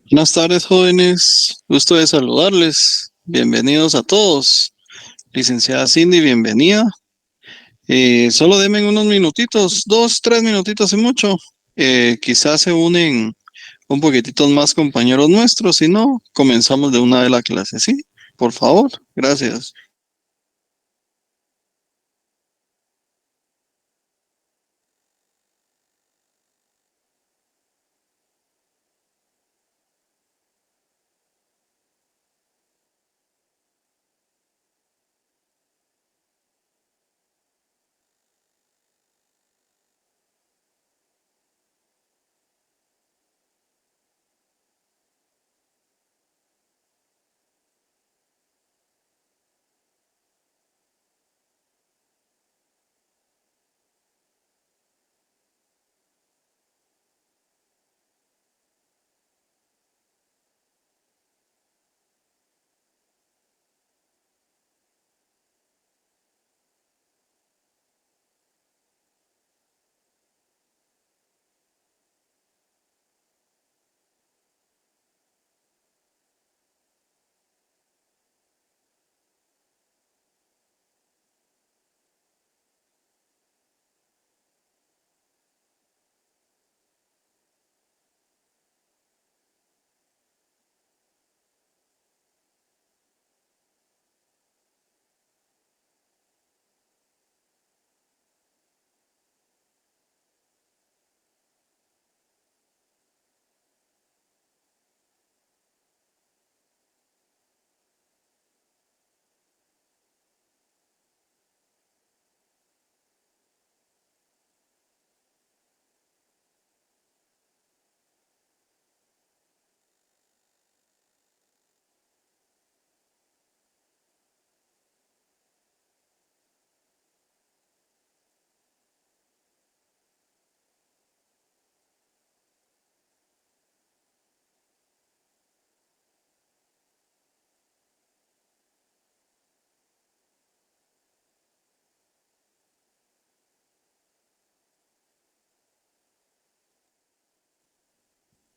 Buenas tardes, jóvenes. Gusto de saludarles. Bienvenidos a todos. Licenciada Cindy, bienvenida. Solo denme unos minutitos, 2, 3 minutitos y mucho. Quizás se unen un poquititos más compañeros nuestros, si no, comenzamos de una de la clase, ¿sí? Por favor, gracias.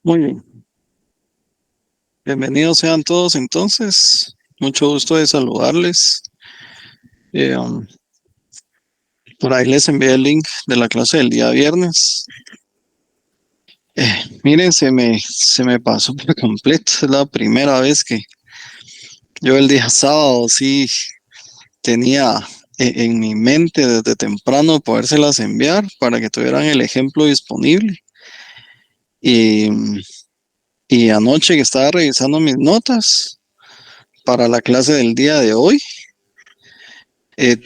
Muy bien. Bienvenidos sean todos entonces. Mucho gusto de saludarles. Eh, um, por ahí les envié el link de la clase del día viernes. Miren, se me pasó por completo. Es la primera vez que yo el día sábado sí tenía en mi mente desde temprano podérselas enviar para que tuvieran el ejemplo disponible. Y, y anoche que estaba revisando mis notas para la clase del día de hoy,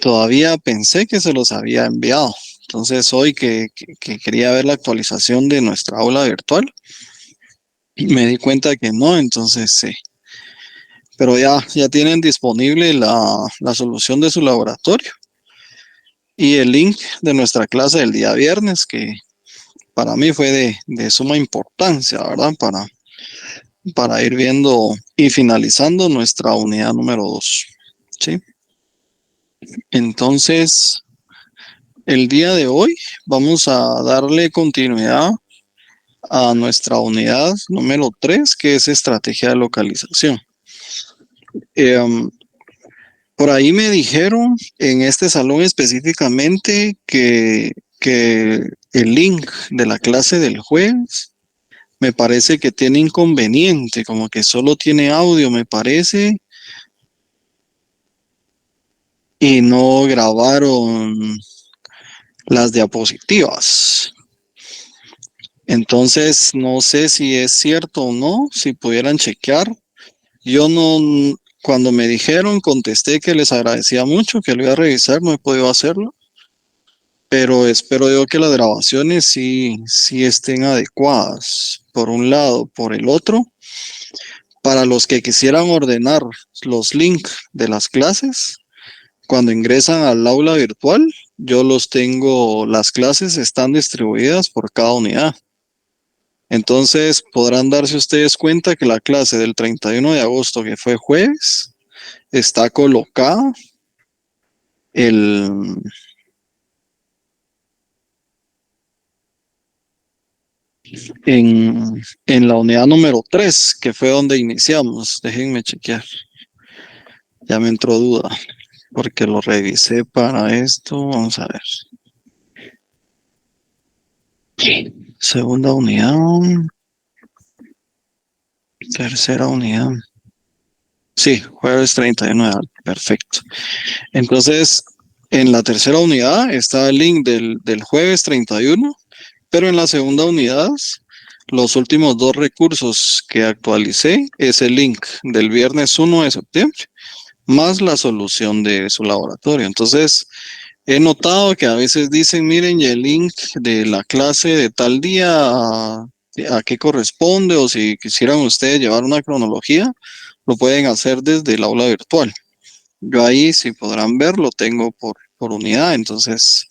todavía pensé que se los había enviado. Entonces hoy que quería ver la actualización de nuestra aula virtual, me di cuenta que no, entonces pero ya tienen disponible la solución de su laboratorio y el link de nuestra clase del día viernes, que para mí fue de suma importancia, ¿verdad? Para ir viendo y finalizando nuestra unidad número 2. ¿Sí? Entonces, el día de hoy vamos a darle continuidad a nuestra unidad número 3, que es estrategia de localización. Eh, Por ahí me dijeron en este salón específicamente que el link de la clase del jueves me parece que tiene inconveniente, como que solo tiene audio, me parece, y no grabaron las diapositivas. Entonces, no sé si es cierto o no, si pudieran chequear. Yo no, cuando me dijeron, contesté que les agradecía mucho, que lo iba a revisar, no he podido hacerlo. Pero espero yo que las grabaciones sí estén adecuadas, por un lado. Por el otro, para los que quisieran ordenar los links de las clases, cuando ingresan al aula virtual, yo los tengo, las clases están distribuidas por cada unidad. Entonces podrán darse ustedes cuenta que la clase del 31 de agosto, que fue jueves, está colocada el, en la unidad número 3, que fue donde iniciamos. Déjenme chequear. Ya me entró duda, porque lo revisé para esto. Vamos a ver. Segunda unidad, tercera unidad. Sí, jueves 31 de abril. Perfecto. Entonces, en la tercera unidad está el link del jueves 31, pero en la segunda unidad, los últimos dos recursos que actualicé es el link del viernes 1 de septiembre, más la solución de su laboratorio. Entonces, he notado que a veces dicen, miren, y el link de la clase de tal día, a qué corresponde, o si quisieran ustedes llevar una cronología, lo pueden hacer desde el aula virtual. Yo ahí, si podrán ver, lo tengo por unidad, entonces,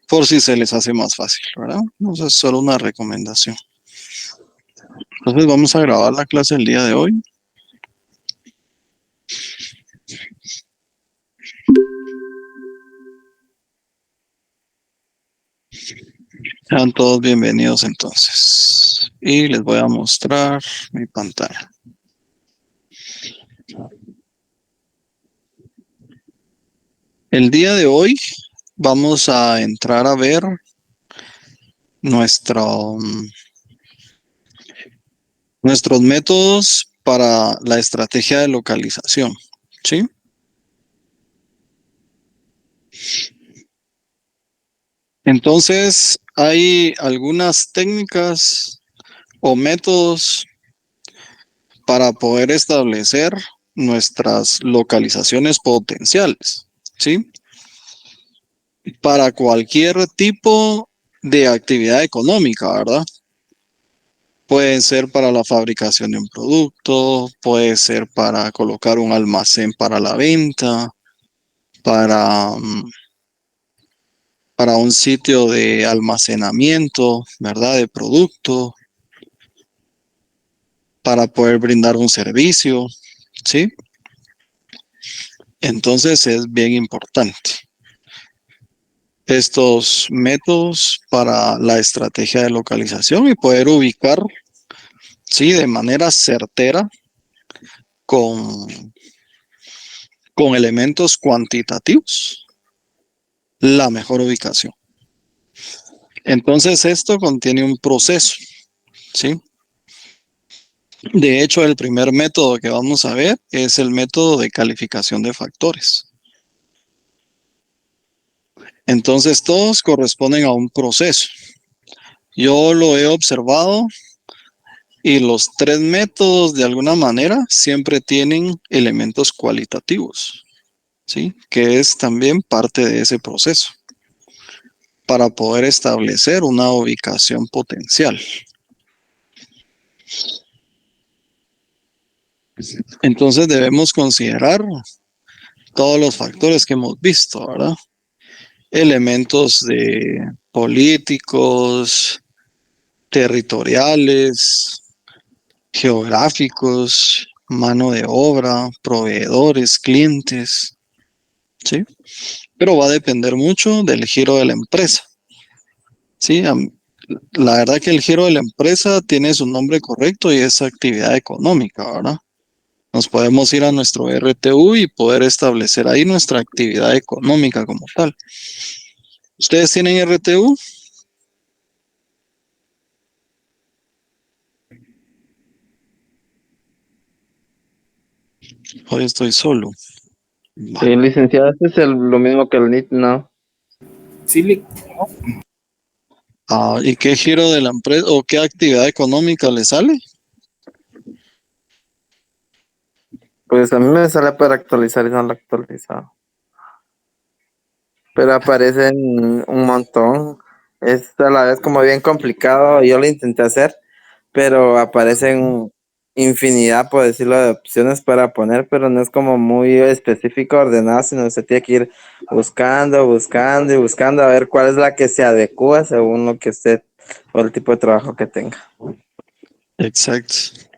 por si se les hace más fácil, ¿verdad? Entonces, es solo una recomendación. Entonces, vamos a grabar la clase el día de hoy. Sean todos bienvenidos entonces. Y les voy a mostrar mi pantalla. El día de hoy vamos a entrar a ver nuestros métodos para la estrategia de localización, ¿sí? Entonces, hay algunas técnicas o métodos para poder establecer nuestras localizaciones potenciales, ¿sí? Para cualquier tipo de actividad económica, ¿verdad? Puede ser para la fabricación de un producto, puede ser para colocar un almacén para la venta, para, para un sitio de almacenamiento, ¿verdad? De producto, para poder brindar un servicio, ¿sí? Entonces es bien importante estos métodos para la estrategia de localización y poder ubicar, sí, de manera certera con, con elementos cuantitativos la mejor ubicación. Entonces esto contiene un proceso, ¿sí? De hecho, el primer método que vamos a ver es el método de calificación de factores. Entonces todos corresponden a un proceso. Yo lo he observado y los tres métodos de alguna manera siempre tienen elementos cualitativos, ¿sí? Que es también parte de ese proceso para poder establecer una ubicación potencial. Entonces debemos considerar todos los factores que hemos visto, ¿verdad? Elementos de políticos, territoriales, geográficos, mano de obra, proveedores, clientes, ¿sí? Pero va a depender mucho del giro de la empresa, ¿sí? La verdad que el giro de la empresa tiene su nombre correcto y es actividad económica, ¿verdad? Nos podemos ir a nuestro RTU y poder establecer ahí nuestra actividad económica como tal. ¿Ustedes tienen RTU? Hoy estoy solo. Sí, licenciado, este es lo mismo que el NIT, ¿no? Sí, ¿Y qué giro de la empresa o qué actividad económica le sale? Pues a mí me sale para actualizar y no lo he actualizado. Pero aparecen un montón. Es a la vez como bien complicado. Yo lo intenté hacer, pero aparecen infinidad, por decirlo, de opciones para poner, pero no es como muy específico, ordenado, sino se tiene que ir buscando, buscando y buscando a ver cuál es la que se adecua según lo que usted o el tipo de trabajo que tenga. Exacto.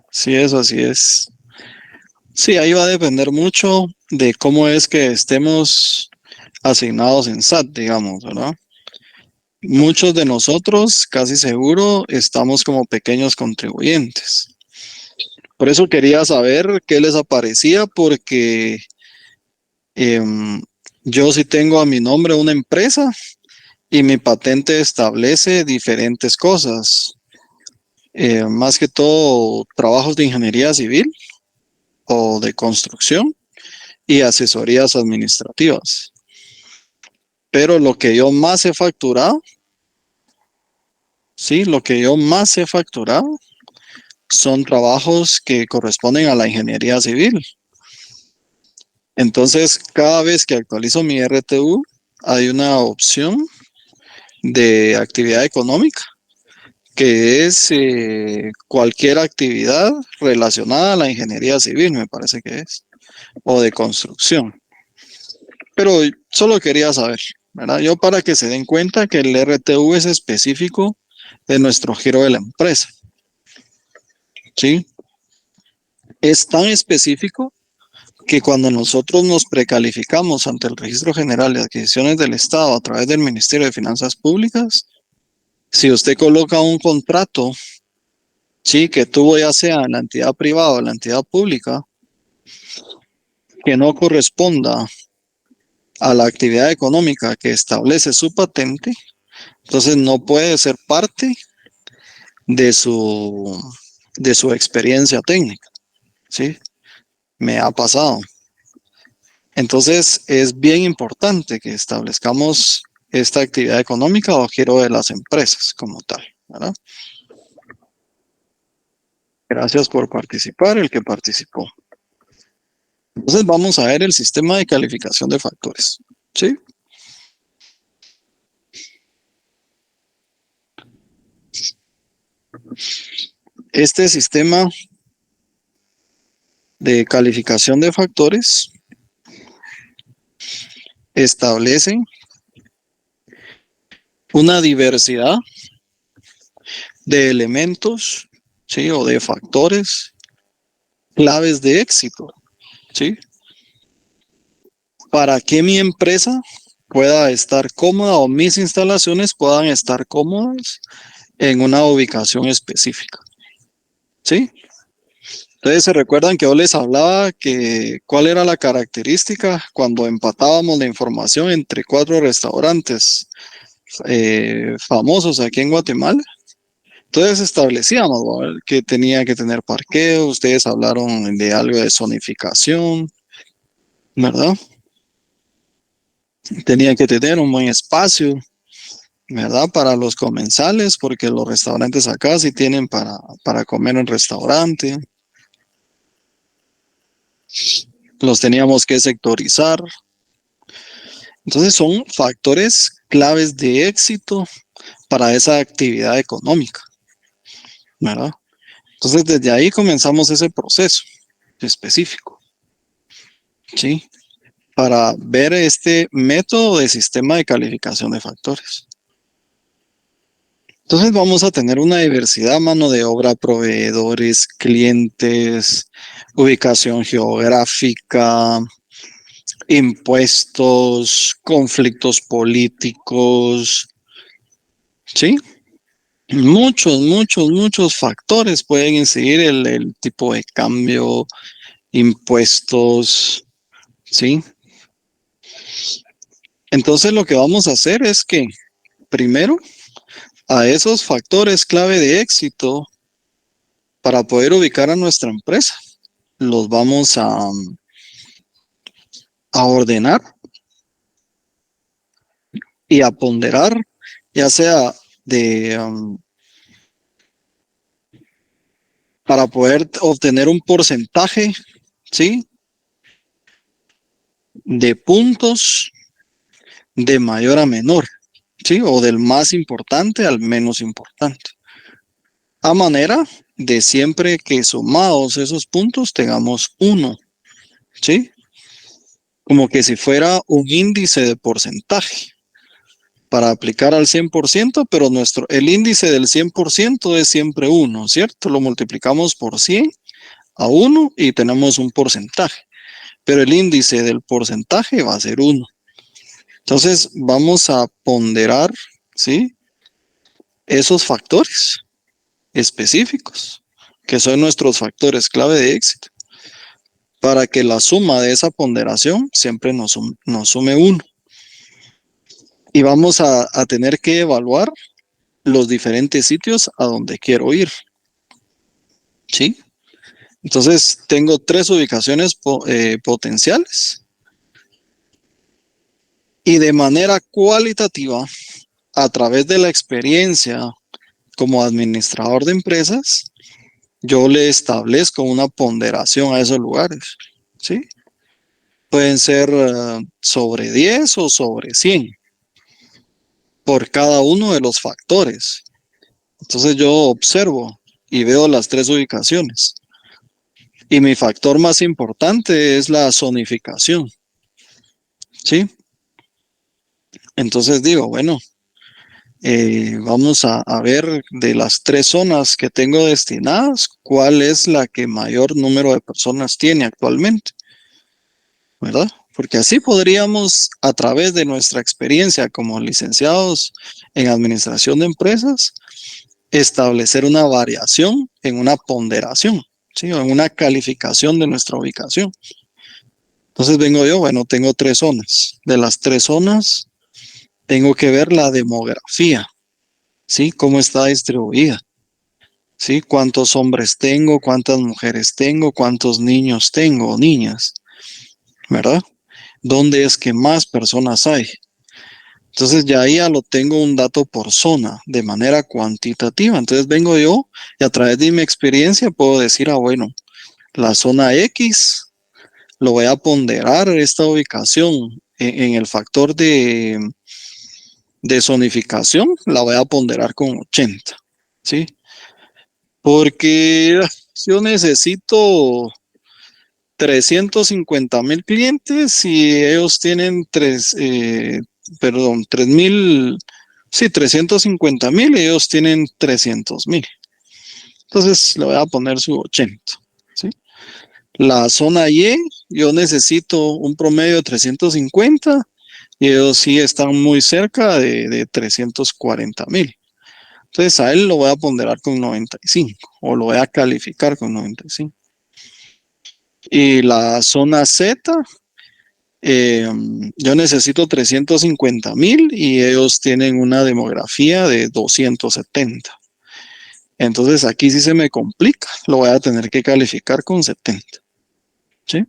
Sí, eso así es. Sí, ahí va a depender mucho de cómo es que estemos asignados en SAT, digamos, ¿verdad? muchos de nosotros, casi seguro, estamos como pequeños contribuyentes. Por eso quería saber qué les aparecía, porque em, yo sí tengo a mi nombre una empresa y mi patente establece diferentes cosas, más que todo trabajos de ingeniería civil o de construcción y asesorías administrativas. Pero lo que yo más he facturado, sí, lo que yo más he facturado son trabajos que corresponden a la ingeniería civil. Entonces, cada vez que actualizo mi RTU, hay una opción de actividad económica, que es cualquier actividad relacionada a la ingeniería civil, me parece que es, o de construcción. Pero solo quería saber, ¿verdad? Yo para que se den cuenta que el RTU es específico de nuestro giro de la empresa, ¿sí? Es tan específico que cuando nosotros nos precalificamos ante el Registro General de Adquisiciones del Estado a través del Ministerio de Finanzas Públicas, si usted coloca un contrato, sí, que tuvo ya sea en la entidad privada o en la entidad pública, que no corresponda a la actividad económica que establece su patente, entonces no puede ser parte de su, de su experiencia técnica, ¿sí? Me ha pasado. Entonces es bien importante que establezcamos esta actividad económica o giro de las empresas como tal, ¿verdad? Gracias por participar, el que participó. Entonces vamos a ver el sistema de calificación de factores, ¿sí? Este sistema de calificación de factores establece una diversidad de elementos, ¿sí? O de factores claves de éxito, ¿sí? Para que mi empresa pueda estar cómoda o mis instalaciones puedan estar cómodas en una ubicación específica, ¿sí? Entonces, ¿se recuerdan que yo les hablaba que cuál era la característica cuando empatábamos la información entre 4 restaurantes famosos aquí en Guatemala? Entonces establecíamos, ¿verdad?, que tenía que tener parqueo, ustedes hablaron de algo de zonificación, ¿verdad? Tenía que tener un buen espacio, ¿verdad? Para los comensales, porque los restaurantes acá sí tienen para comer en restaurante. Los teníamos que sectorizar. Entonces son factores claves de éxito para esa actividad económica, ¿verdad? Entonces desde ahí comenzamos ese proceso específico, ¿sí? Para ver este método de sistema de calificación de factores. Entonces vamos a tener una diversidad, mano de obra, proveedores, clientes, ubicación geográfica, impuestos, conflictos políticos, ¿sí? Muchos factores pueden incidir el tipo de cambio, impuestos, ¿sí? Entonces lo que vamos a hacer es que primero a esos factores clave de éxito para poder ubicar a nuestra empresa, los vamos a ordenar y a ponderar, ya sea de para poder obtener un porcentaje, ¿sí? De puntos de mayor a menor, ¿sí? O del más importante al menos importante. A manera de siempre que sumados esos puntos tengamos uno, ¿sí? Como que si fuera un índice de porcentaje para aplicar al 100%, pero el índice del 100% es siempre 1, ¿cierto? Lo multiplicamos por 100 a 1 y tenemos un porcentaje, pero el índice del porcentaje va a ser 1. Entonces vamos a ponderar ¿sí? Esos factores específicos, que son nuestros factores clave de éxito, para que la suma de esa ponderación siempre nos sume 1. Y vamos a tener que evaluar los diferentes sitios a donde quiero ir, ¿sí? Entonces, tengo 3 ubicaciones potenciales y de manera cualitativa, a través de la experiencia como administrador de empresas, yo le establezco una ponderación a esos lugares, ¿sí? Pueden ser sobre 10 o sobre 100 por cada uno de los factores. Entonces yo observo y veo las 3 ubicaciones. Y mi factor más importante es la zonificación, ¿sí? Entonces digo, bueno, vamos a ver de las 3 zonas que tengo destinadas, cuál es la que mayor número de personas tiene actualmente, ¿verdad? Porque así podríamos, a través de nuestra experiencia como licenciados en administración de empresas, establecer una variación en una ponderación, ¿sí? O en una calificación de nuestra ubicación. Entonces vengo yo, bueno, tengo 3 zonas. De las 3 zonas, tengo que ver la demografía, ¿sí? Cómo está distribuida, ¿sí? Cuántos hombres tengo, cuántas mujeres tengo, cuántos niños tengo o niñas, ¿verdad? ¿Dónde es que más personas hay? Entonces ya lo tengo un dato por zona de manera cuantitativa. Entonces vengo yo y a través de mi experiencia puedo decir, bueno, la zona X lo voy a ponderar esta ubicación en el factor de zonificación, la voy a ponderar con 80, ¿sí? Porque yo necesito 350,000 clientes y ellos tienen 3,000, sí, 350,000 y ellos tienen 300,000. Entonces le voy a poner su 80, ¿sí? La zona Y, yo necesito un promedio de 350 y ellos sí están muy cerca de 340,000. Entonces a él lo voy a ponderar con 95 o lo voy a calificar con 95. Y la zona Z, yo necesito 350,000 y ellos tienen una demografía de 270. Entonces aquí sí se me complica, lo voy a tener que calificar con 70. ¿Sí?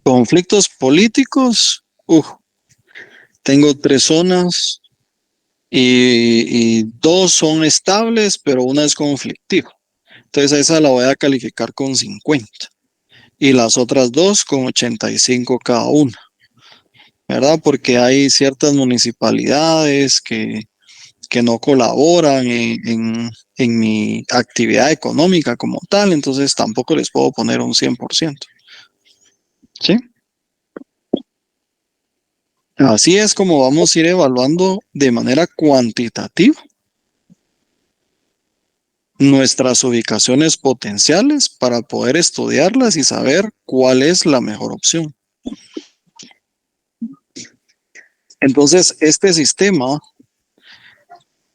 Conflictos políticos, tengo 3 zonas y 2 son estables, pero una es conflictiva. Entonces a esa la voy a calificar con 50 y las otras 2 con 85 cada una, ¿verdad? Porque hay ciertas municipalidades que no colaboran en mi actividad económica como tal, entonces tampoco les puedo poner un 100%. ¿Sí? Así es como vamos a ir evaluando de manera cuantitativa nuestras ubicaciones potenciales para poder estudiarlas y saber cuál es la mejor opción. Entonces, este sistema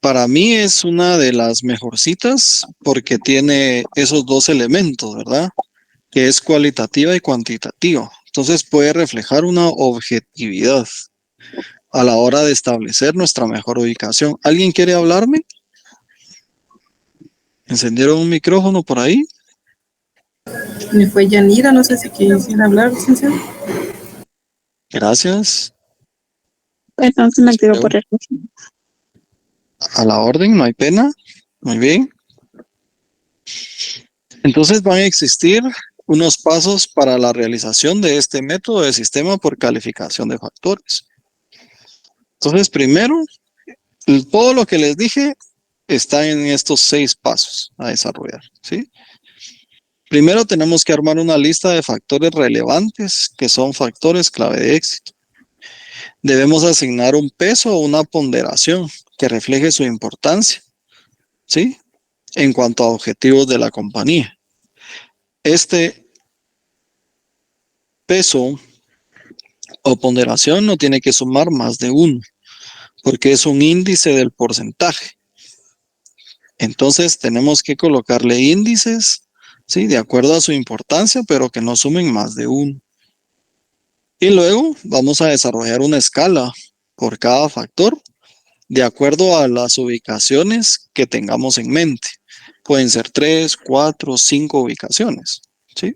para mí es una de las mejorcitas porque tiene esos 2 elementos, ¿verdad? Que es cualitativa y cuantitativa. Entonces puede reflejar una objetividad a la hora de establecer nuestra mejor ubicación. ¿Alguien quiere hablarme? ¿Encendieron un micrófono por ahí? Me fue Yanira, no sé si quisiera hablar, licenciado. Gracias. Entonces me activo por el... A la orden, no hay pena. Muy bien. Entonces van a existir unos pasos para la realización de este método de sistema por calificación de factores. Entonces, primero, todo lo que les dije está en estos 6 pasos a desarrollar, ¿sí? Primero tenemos que armar una lista de factores relevantes que son factores clave de éxito. Debemos asignar un peso o una ponderación que refleje su importancia, ¿sí? En cuanto a objetivos de la compañía. Este peso o ponderación no tiene que sumar más de 1. porque es un índice del porcentaje. Entonces tenemos que colocarle índices, ¿sí? De acuerdo a su importancia, pero que no sumen más de 1. Y luego vamos a desarrollar una escala por cada factor de acuerdo a las ubicaciones que tengamos en mente. Pueden ser 3, 4, 5 ubicaciones, ¿sí?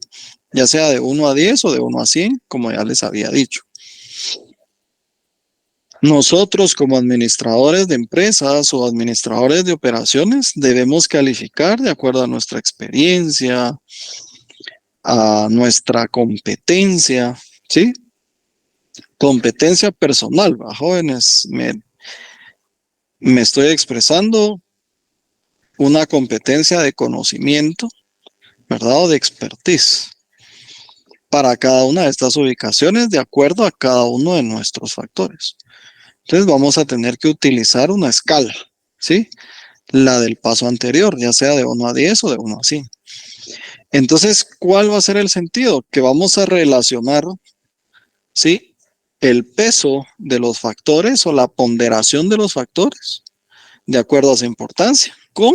Ya sea de 1 a 10 o de 1 a 100, como ya les había dicho. Nosotros como administradores de empresas o administradores de operaciones debemos calificar de acuerdo a nuestra experiencia, a nuestra competencia, ¿sí? Competencia personal, ¿va, jóvenes? Me estoy expresando una competencia de conocimiento, ¿verdad? O de expertise para cada una de estas ubicaciones de acuerdo a cada uno de nuestros factores. Entonces vamos a tener que utilizar una escala, ¿sí? La del paso anterior, ya sea de 1 a 10 o de 1 a 100. Entonces, ¿cuál va a ser el sentido? Que vamos a relacionar, ¿sí? El peso de los factores o la ponderación de los factores, de acuerdo a su importancia, con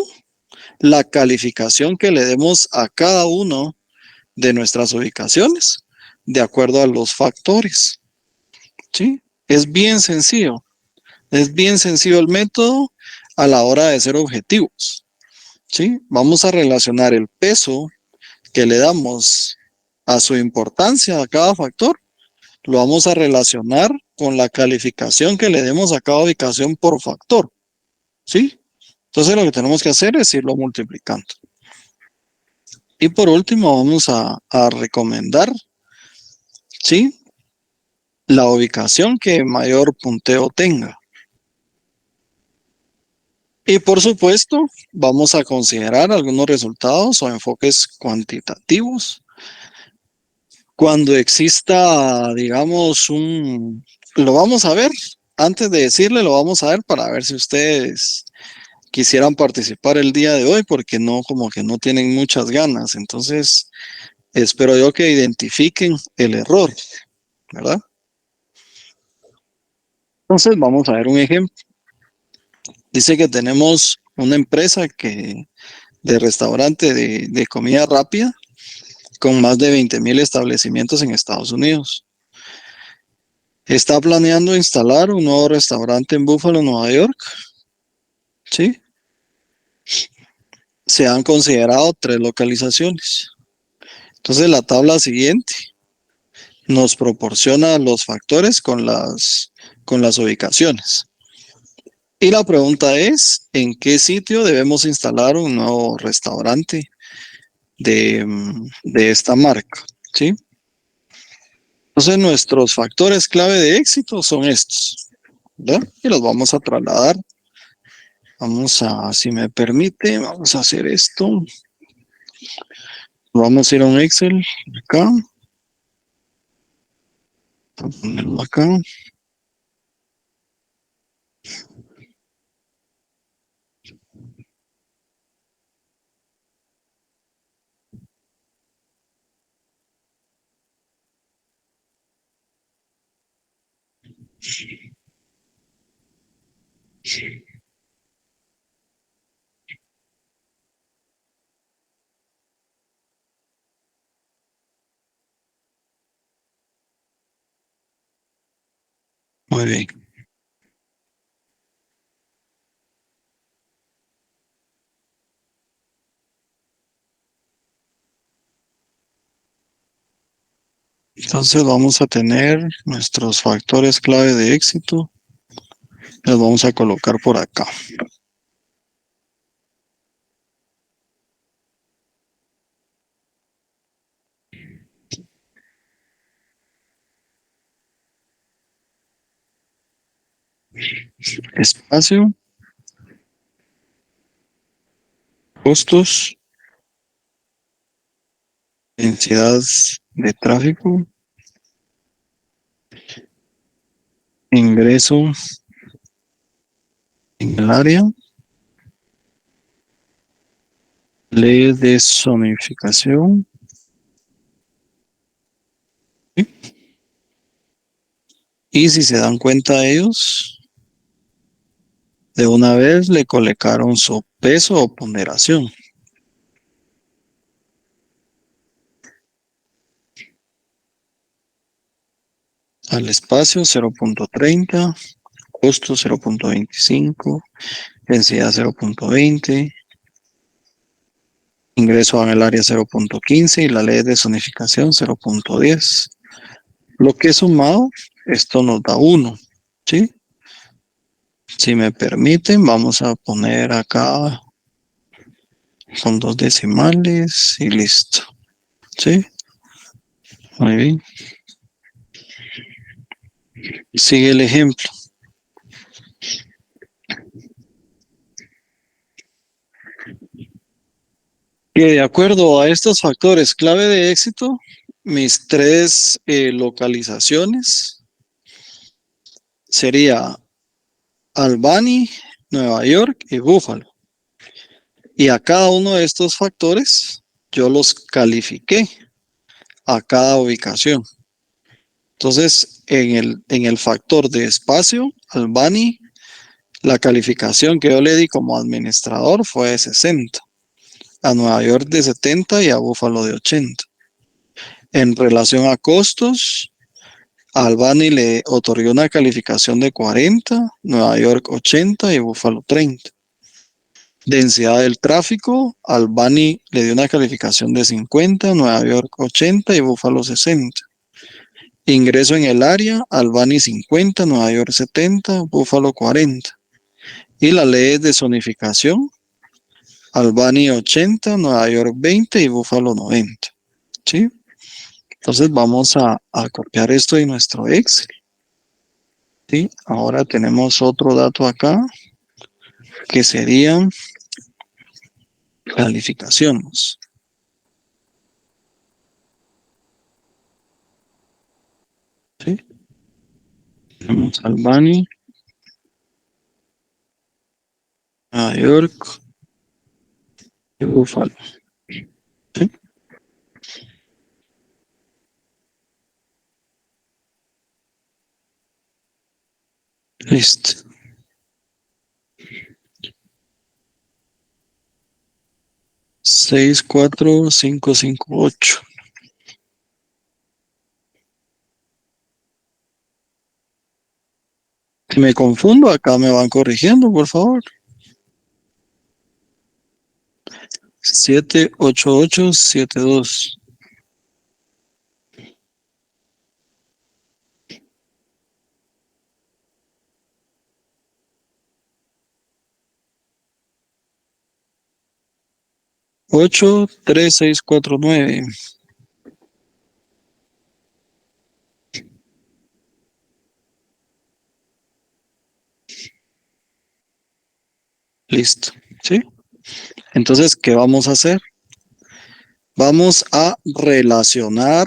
la calificación que le demos a cada uno de nuestras ubicaciones, de acuerdo a los factores, ¿sí? Es bien sencillo el método a la hora de ser objetivos, ¿sí? Vamos a relacionar el peso que le damos a su importancia a cada factor, lo vamos a relacionar con la calificación que le demos a cada ubicación por factor, ¿sí? Entonces lo que tenemos que hacer es irlo multiplicando. Y por último vamos a recomendar, ¿sí? La ubicación que mayor punteo tenga. Y por supuesto, vamos a considerar algunos resultados o enfoques cuantitativos. Cuando exista, digamos, lo vamos a ver, antes de decirle, lo vamos a ver para ver si ustedes quisieran participar el día de hoy, porque no, como que no tienen muchas ganas. Entonces, espero yo que identifiquen el error, ¿verdad? Entonces, vamos a ver un ejemplo. Dice que tenemos una empresa de restaurante de comida rápida con más de 20,000 establecimientos en Estados Unidos. Está planeando instalar un nuevo restaurante en Buffalo, Nueva York. ¿Sí? Se han considerado 3 localizaciones. Entonces la tabla siguiente nos proporciona los factores con las ubicaciones. Y la pregunta es, ¿en qué sitio debemos instalar un nuevo restaurante de esta marca? ¿Sí? Entonces nuestros factores clave de éxito son estos, ¿verdad? Y los vamos a trasladar. Vamos a, si me permite, vamos a hacer esto. Vamos a ir a un Excel acá. Voy a ponerlo acá. Muy bien. Entonces vamos a tener nuestros factores clave de éxito. Los vamos a colocar por acá. Espacio, costos, densidad de tráfico, ingreso en el área, leyes de zonificación. ¿Sí? Y si se dan cuenta ellos, De una vez le colocaron su peso o ponderación. Al espacio 0.30, costo 0.25, densidad 0.20, ingreso en el área 0.15 y la ley de zonificación 0.10. Lo que sumado, esto nos da 1, ¿sí? Si me permiten, vamos a poner acá con 2 decimales y listo, ¿sí? Muy bien. Sigue el ejemplo. Que de acuerdo a estos factores clave de éxito, mis 3 localizaciones sería Albany, Nueva York y Buffalo. Y a cada uno de estos factores yo los califiqué a cada ubicación. Entonces, en el factor de espacio, Albany, la calificación que yo le di como administrador fue de 60. A Nueva York de 70 y a Buffalo de 80. En relación a costos, a Albany le otorgué una calificación de 40, Nueva York 80 y Buffalo 30. Densidad del tráfico, Albany le dio una calificación de 50, Nueva York 80 y Buffalo 60. Ingreso en el área, Albany 50, Nueva York 70, Buffalo 40. Y las leyes de zonificación, Albany 80, Nueva York 20 y Buffalo 90. ¿Sí? Entonces vamos a copiar esto en nuestro Excel. ¿Sí? Ahora tenemos otro dato acá, que serían calificaciones. ¿Sí? Tenemos Albany, Nueva York y Buffalo. ¿Sí? Listo. Seis, 4, 5, 5, 8. Si me confundo, acá me van corrigiendo, por favor. 7, 8, 8, 7, 2. Ocho, 3, 6, 4, 9. Listo. ¿Sí? Entonces, ¿qué vamos a hacer? Vamos a relacionar,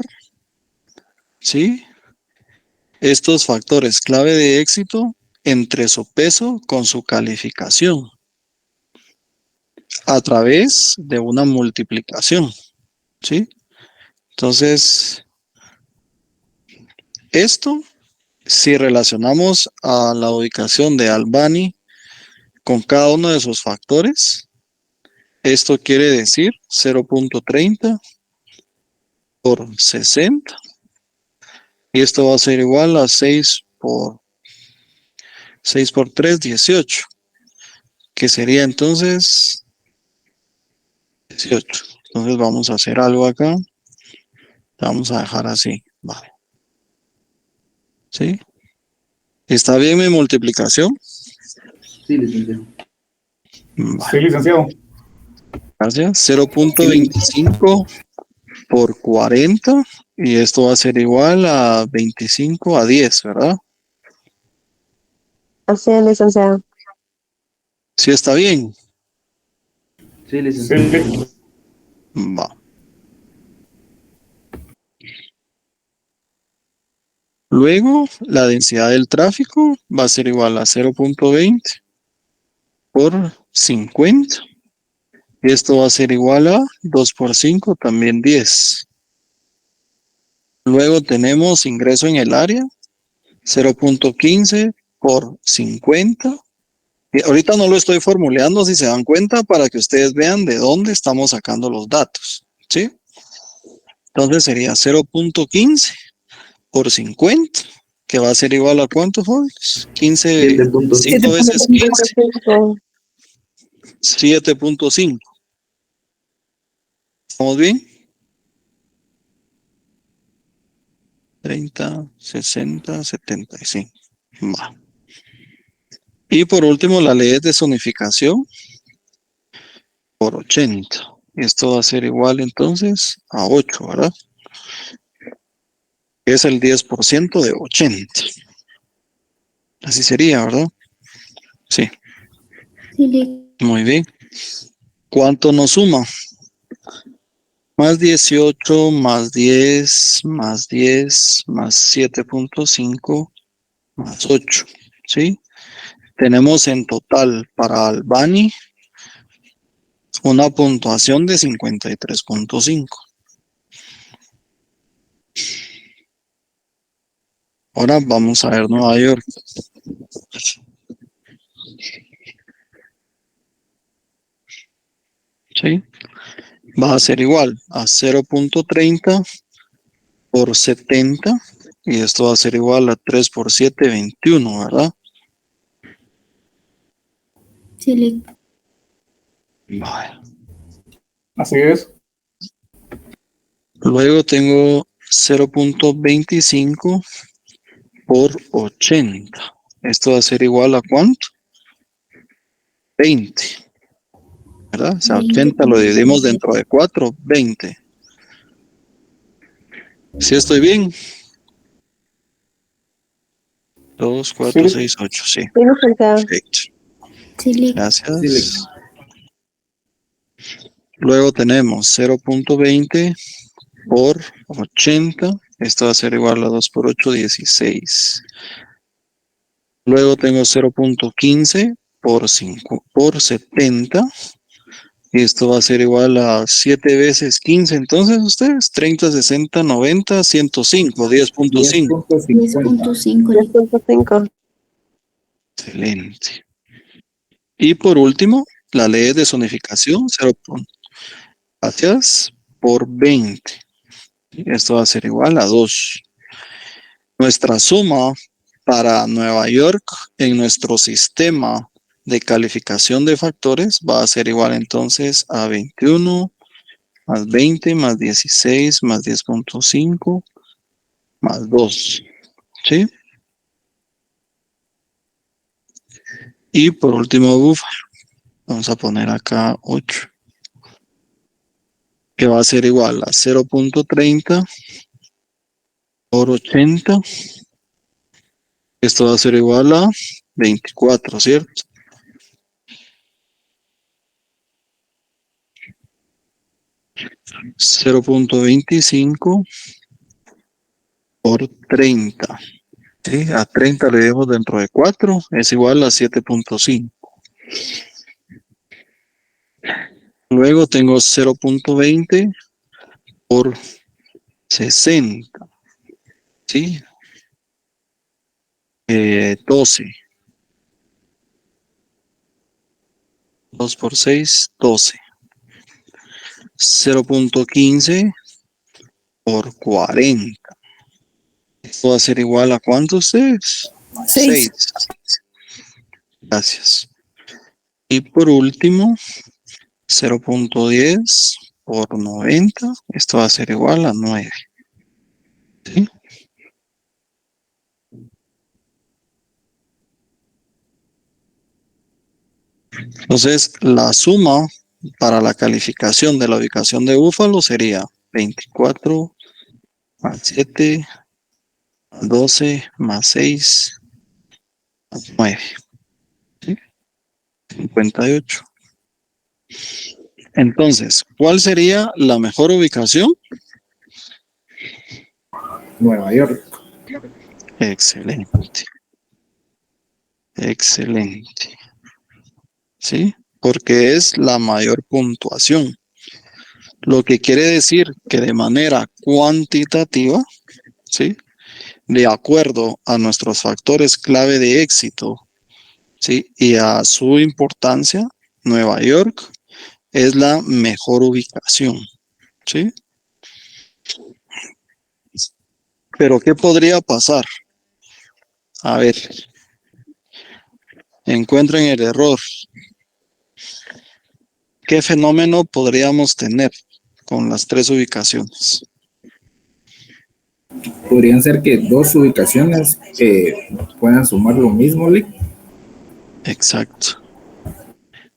¿sí?, estos factores clave de éxito entre su peso con su calificación a través de una multiplicación, ¿sí? Entonces, esto, si relacionamos a la ubicación de Albany con cada uno de sus factores, esto quiere decir 0.30 por 60. Y esto va a ser igual a 6 por 3, 18. Que sería entonces 18. Entonces vamos a hacer algo acá. Vamos a dejar así. Vale. ¿Sí? ¿Está bien mi multiplicación? Sí, licenciado. Vale. Sí, licenciado. Gracias. 0.25 por 40. Y esto va a ser igual a 25 a 10, ¿verdad? Así es, licenciado. ¿Sí está bien? Sí, Sí, licenciado. Va. Luego, la densidad del tráfico va a ser igual a 0.20 por 50. Y esto va a ser igual a 2 por 5, también 10. Luego tenemos ingreso en el área, 0.15 por 50. Y ahorita no lo estoy formulando, si se dan cuenta, para que ustedes vean de dónde estamos sacando los datos, ¿sí? Entonces sería 0.15 por 50, que va a ser igual a ¿cuánto, jóvenes? 15, 7.5. 5 veces 15, 7.5. ¿Estamos bien? 30, 60, 75. Va. Y por último, la ley de desunificación por 80. Esto va a ser igual entonces a 8, ¿verdad? Que es el 10% de 80. Así sería, ¿verdad? Sí. Muy bien. ¿Cuánto nos suma? Más 18, más 10, más 10, más 7.5, más 8. ¿Sí? Tenemos en total para Albany una puntuación de 53.5. Ahora vamos a ver Nueva York. ¿Sí? Va a ser igual a 0.30 por 70 y esto va a ser igual a 3 por 7, 21, ¿verdad? Sí, Vale. Así es. Luego tengo 0.25 por 80. Esto va a ser igual a ¿cuánto? 20. ¿Verdad? O sea, 80 lo dividimos dentro de 4, 20. ¿Sí estoy bien? 2, 4, Sí. 6, 8, sí. Perfecto. sí, Gracias. Luego tenemos 0.20 por 80. Esto va a ser igual a 2 por 8, 16. Luego tengo 0.15 por 5 por 70. Y esto va a ser igual a 7 veces 15. Entonces, ustedes, 30, 60, 90, 105, 10.5. 10.50. 10.5. Excelente. Y por último, la ley de desunificación, 0. Gracias, por 20. Esto va a ser igual a 2. Nuestra suma para Nueva York en nuestro sistema de calificación de factores va a ser igual entonces a 21 más 20 más 16 más 10.5 más 2. ¿Sí? Y por último, Búfalo. Vamos a poner acá 8. Que va a ser igual a 0.30 por 80. Esto va a ser igual a 24, ¿cierto? 0.25 por 30. ¿Sí? A 30 le dejamos dentro de 4, es igual a 7.5. Luego tengo 0.20 por 60. ¿Sí? 12. 2 por 6, 12. 0.15 por 40. Esto va a ser igual a ¿cuánto ustedes? 6. Gracias. Y por último, 0.10 por 90. Esto va a ser igual a 9. ¿Sí? Entonces, la suma para la calificación de la ubicación de Búfalo sería 24 más 7 más 12 más 6 más 9. ¿Sí? 58. Entonces, ¿cuál sería la mejor ubicación? Nueva York. Excelente. Excelente. ¿Sí? Porque es la mayor puntuación. Lo que quiere decir que de manera cuantitativa, ¿sí? De acuerdo a nuestros factores clave de éxito ¿sí? Y a su importancia, Nueva York es la mejor ubicación, ¿sí? Pero ¿qué podría pasar? A ver, encuentren el error. ¿Qué fenómeno podríamos tener con las tres ubicaciones? Podrían ser que dos ubicaciones puedan sumar lo mismo, Lick. Exacto,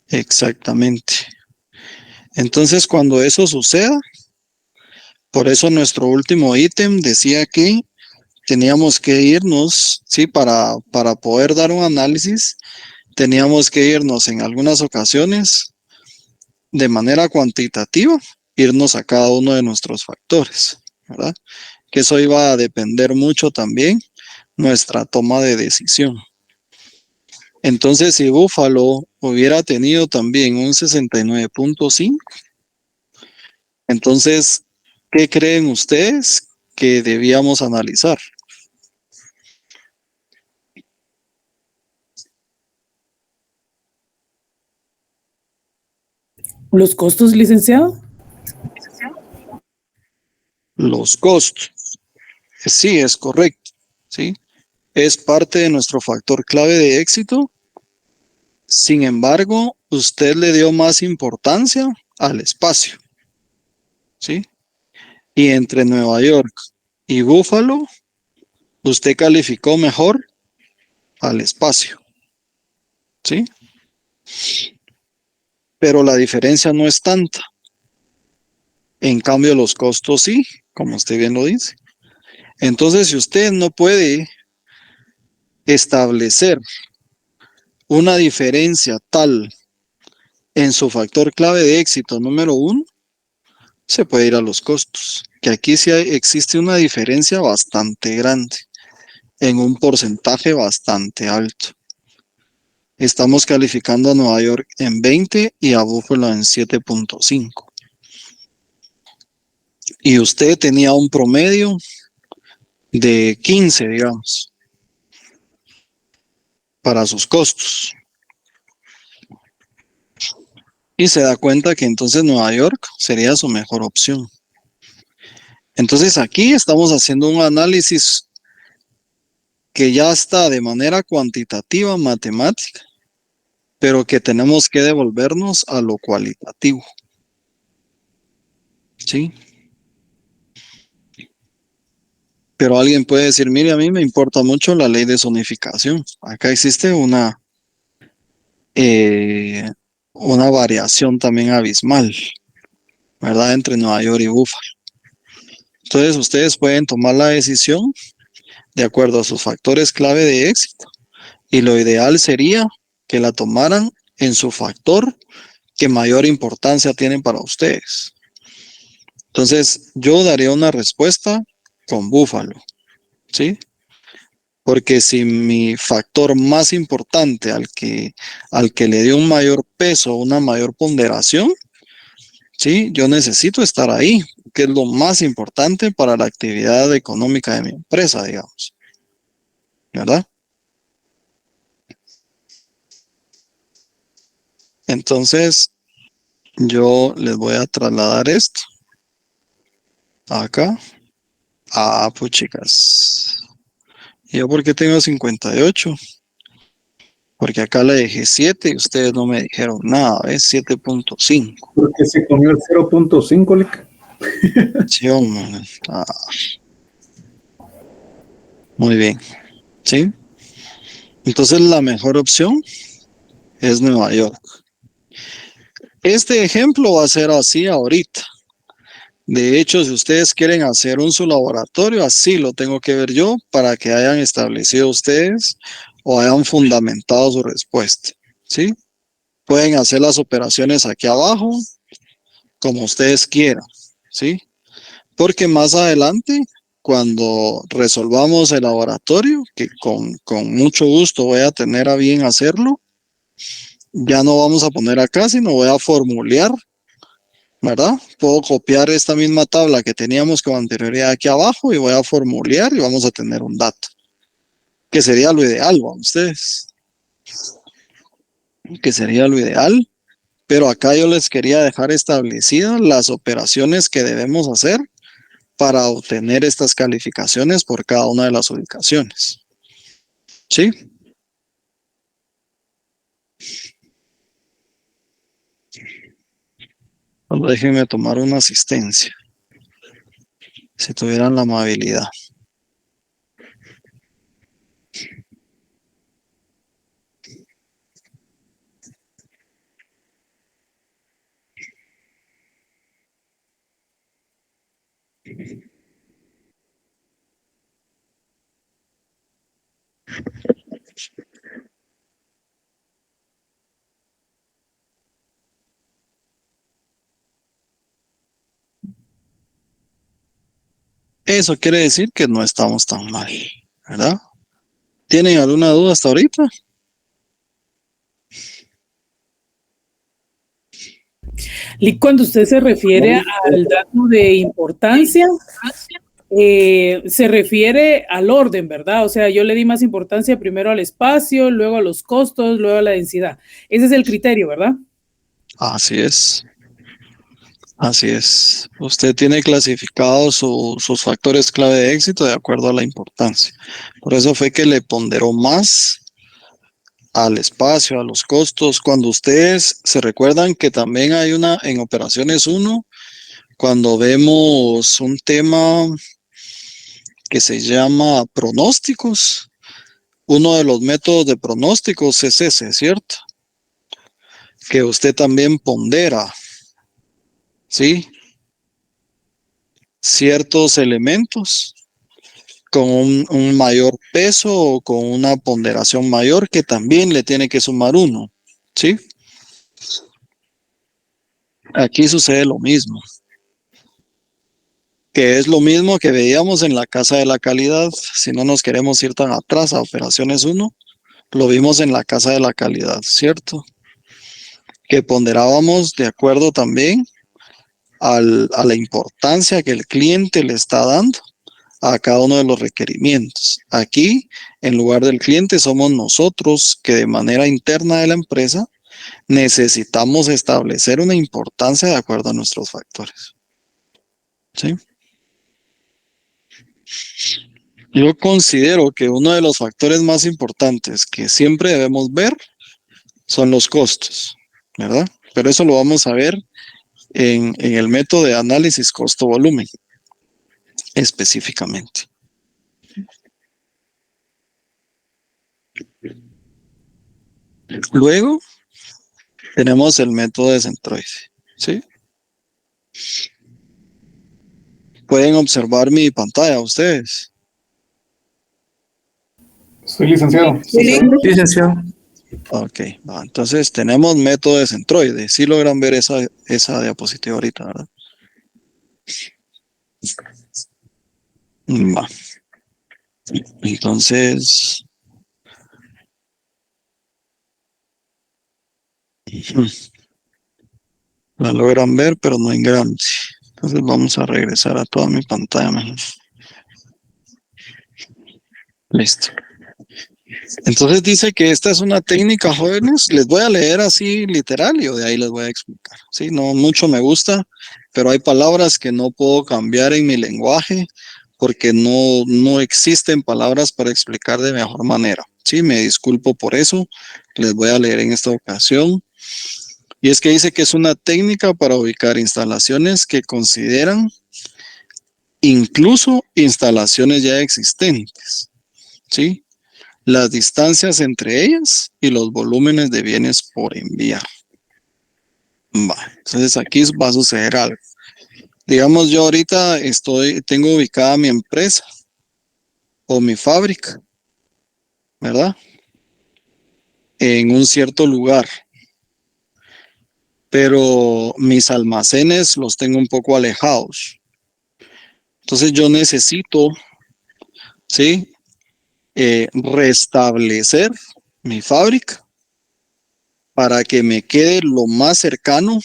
exactamente. Entonces, cuando eso suceda, por eso nuestro último ítem decía que teníamos que irnos, sí, para poder dar un análisis, teníamos que irnos en algunas ocasiones de manera cuantitativa, irnos a cada uno de nuestros factores, ¿verdad? Que eso iba a depender mucho también nuestra toma de decisión. Entonces, si Buffalo hubiera tenido también un 69.5, entonces, ¿qué creen ustedes que debíamos analizar? ¿Los costos, licenciado? Los costos. Sí, es correcto, ¿sí? Es parte de nuestro factor clave de éxito. Sin embargo, usted le dio más importancia al espacio, ¿sí? Y entre Nueva York y Buffalo, usted calificó mejor al espacio, ¿sí? Pero la diferencia no es tanta. En cambio, los costos sí, como usted bien lo dice. Entonces, si usted no puede establecer una diferencia tal en su factor clave de éxito número 1, se puede ir a los costos, que aquí sí existe una diferencia bastante grande, en un porcentaje bastante alto. Estamos calificando a Nueva York en 20 y a Buffalo en 7.5. Y usted tenía un promedio de 15, digamos, para sus costos. Y se da cuenta que entonces Nueva York sería su mejor opción. Entonces aquí estamos haciendo un análisis que ya está de manera cuantitativa, matemática, pero que tenemos que devolvernos a lo cualitativo. ¿Sí? Pero alguien puede decir, mire, a mí me importa mucho la ley de zonificación. Acá existe una variación también abismal, ¿verdad? Entre Nueva York y Buffalo. Entonces ustedes pueden tomar la decisión de acuerdo a sus factores clave de éxito. Y lo ideal sería que la tomaran en su factor que mayor importancia tienen para ustedes. Entonces, yo daría una respuesta con Buffalo, ¿sí? Porque si mi factor más importante al que le dio un mayor peso, una mayor ponderación, ¿sí? Yo necesito estar ahí, que es lo más importante para la actividad económica de mi empresa, digamos. ¿Verdad? Entonces, yo les voy a trasladar esto acá. Ah, pues chicas. ¿Yo por qué tengo 58? Porque acá le dejé 7 y ustedes no me dijeron nada, ¿ves? 7.5. Porque se comió el 0.5, Lick. Sí, hombre. Ah, muy bien. ¿Sí? Entonces la mejor opción es Nueva York. Este ejemplo va a ser así ahorita. De hecho, si ustedes quieren hacer un su laboratorio, así lo tengo que ver yo para que hayan establecido ustedes o hayan fundamentado su respuesta. ¿Sí? Pueden hacer las operaciones aquí abajo como ustedes quieran. ¿Sí? Porque más adelante, cuando resolvamos el laboratorio, que con mucho gusto voy a tener a bien hacerlo, ya no vamos a poner acá, sino voy a formulear, ¿verdad? Puedo copiar esta misma tabla que teníamos con anterioridad aquí abajo y voy a formulear y vamos a tener un dato, que sería lo ideal, ¿va? Ustedes. que sería lo ideal, pero acá yo les quería dejar establecidas las operaciones que debemos hacer para obtener estas calificaciones por cada una de las ubicaciones. ¿Sí? Solo déjenme tomar una asistencia, si tuvieran la amabilidad. Eso quiere decir que no estamos tan mal, ¿verdad? ¿Tienen alguna duda hasta ahorita? Lick, cuando usted se refiere al dato de importancia, se refiere al orden, ¿verdad? O sea, yo le di más importancia primero al espacio, luego a los costos, luego a la densidad. Ese es el criterio, ¿verdad? Así es. Así es. Usted tiene clasificados sus factores clave de éxito de acuerdo a la importancia. Por eso fue que le ponderó más al espacio, a los costos. Cuando ustedes se recuerdan que también hay una en operaciones 1, cuando vemos un tema que se llama pronósticos, uno de los métodos de pronósticos es ese, ¿cierto? Que usted también pondera, ¿sí? Ciertos elementos con un mayor peso o con una ponderación mayor que también le tiene que sumar 1, ¿sí? Aquí sucede lo mismo, que es lo mismo que veíamos en la casa de la calidad. Si no nos queremos ir tan atrás a operaciones 1, lo vimos en la casa de la calidad, ¿cierto? Que ponderábamos de acuerdo también a la importancia que el cliente le está dando a cada uno de los requerimientos. Aquí, en lugar del cliente, somos nosotros que de manera interna de la empresa necesitamos establecer una importancia de acuerdo a nuestros factores. ¿Sí? Yo considero que uno de los factores más importantes que siempre debemos ver son los costos, ¿verdad? Pero eso lo vamos a ver en el método de análisis costo-volumen específicamente. Luego tenemos el método de centroide, ¿sí? Pueden observar mi pantalla ustedes. Soy licenciado. Licenciado. Ok, va. Entonces tenemos método de centroide. Sí logran ver esa diapositiva ahorita, ¿verdad? Va. Entonces, la logran ver, pero no en grande. Entonces vamos a regresar a toda mi pantalla mejor. Listo. Entonces dice que esta es una técnica, jóvenes. Les voy a leer así literal y de ahí les voy a explicar. Sí, no mucho me gusta, pero hay palabras que no puedo cambiar en mi lenguaje porque no existen palabras para explicar de mejor manera. Sí, me disculpo por eso. Les voy a leer en esta ocasión. Y es que dice que es una técnica para ubicar instalaciones que consideran incluso instalaciones ya existentes. ¿Sí? Las distancias entre ellas y los volúmenes de bienes por enviar. Entonces aquí va a suceder algo. Digamos, yo ahorita tengo ubicada mi empresa o mi fábrica, ¿verdad? En un cierto lugar, pero mis almacenes los tengo un poco alejados. Entonces yo necesito, ¿sí? Restablecer mi fábrica para que me quede lo más cercano,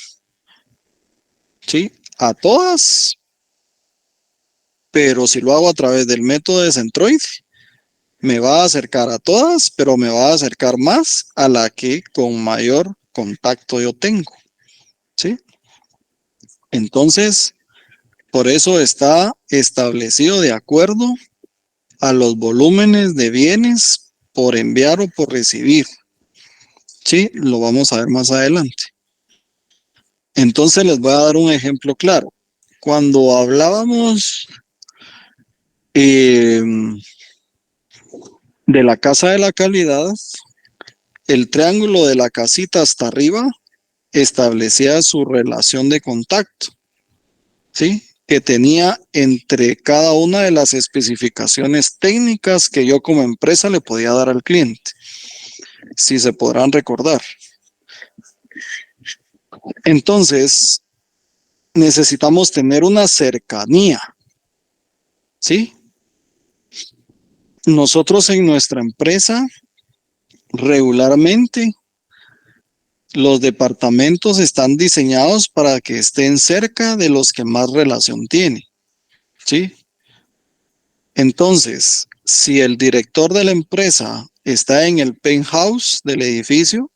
¿sí? A todas, pero si lo hago a través del método de centroide, Me va a acercar a todas, pero me va a acercar más a la que con mayor contacto yo tengo, ¿sí? Entonces, por eso está establecido de acuerdo a los volúmenes de bienes por enviar o por recibir. Sí, lo vamos a ver más adelante. Entonces les voy a dar un ejemplo claro. Cuando hablábamos de la casa de la calidad, el triángulo de la casita hasta arriba establecía su relación de contacto, ¿sí? Que tenía entre cada una de las especificaciones técnicas que yo como empresa le podía dar al cliente, si se podrán recordar. Entonces, necesitamos tener una cercanía, ¿sí? Nosotros en nuestra empresa, regularmente, los departamentos están diseñados para que estén cerca de los que más relación tienen, ¿sí? Entonces, si el director de la empresa está en el penthouse del edificio,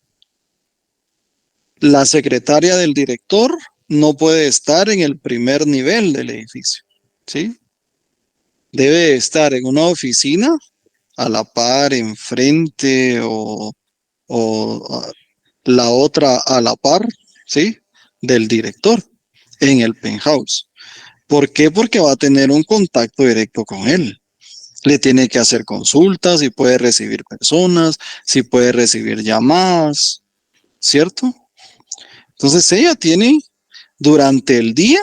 la secretaria del director no puede estar en el primer nivel del edificio, ¿sí? Debe estar en una oficina a la par, enfrente o la otra a la par, ¿sí? Del director en el penthouse. ¿Por qué? Porque va a tener un contacto directo con él. Le tiene que hacer consultas, si puede recibir personas, si puede recibir llamadas, ¿cierto? Entonces ella tiene durante el día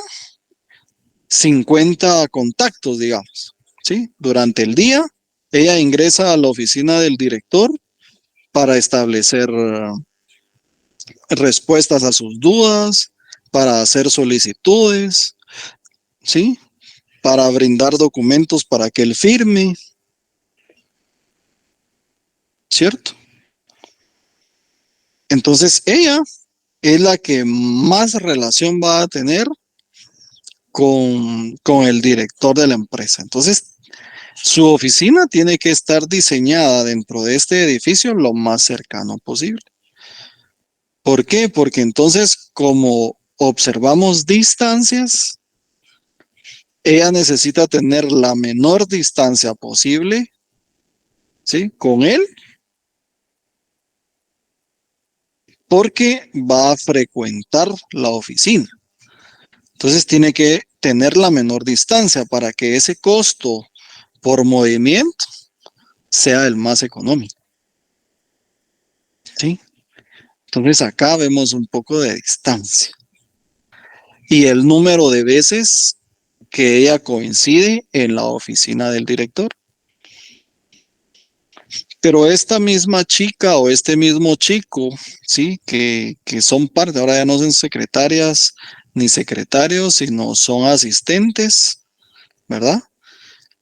50 contactos, digamos, ¿sí? Durante el día ella ingresa a la oficina del director para establecer respuestas a sus dudas, para hacer solicitudes, ¿sí? Para brindar documentos para que él firme, ¿cierto? Entonces ella es la que más relación va a tener con el director de la empresa. Entonces, su oficina tiene que estar diseñada dentro de este edificio lo más cercano posible. ¿Por qué? Porque entonces, como observamos distancias, ella necesita tener la menor distancia posible, ¿sí? Con él, porque va a frecuentar la oficina. Entonces tiene que tener la menor distancia para que ese costo por movimiento sea el más económico, ¿sí? Entonces acá vemos un poco de distancia. Y el número de veces que ella coincide en la oficina del director. Pero esta misma chica o este mismo chico, ¿sí? Que son parte, ahora ya no son secretarias ni secretarios, sino son asistentes, ¿verdad?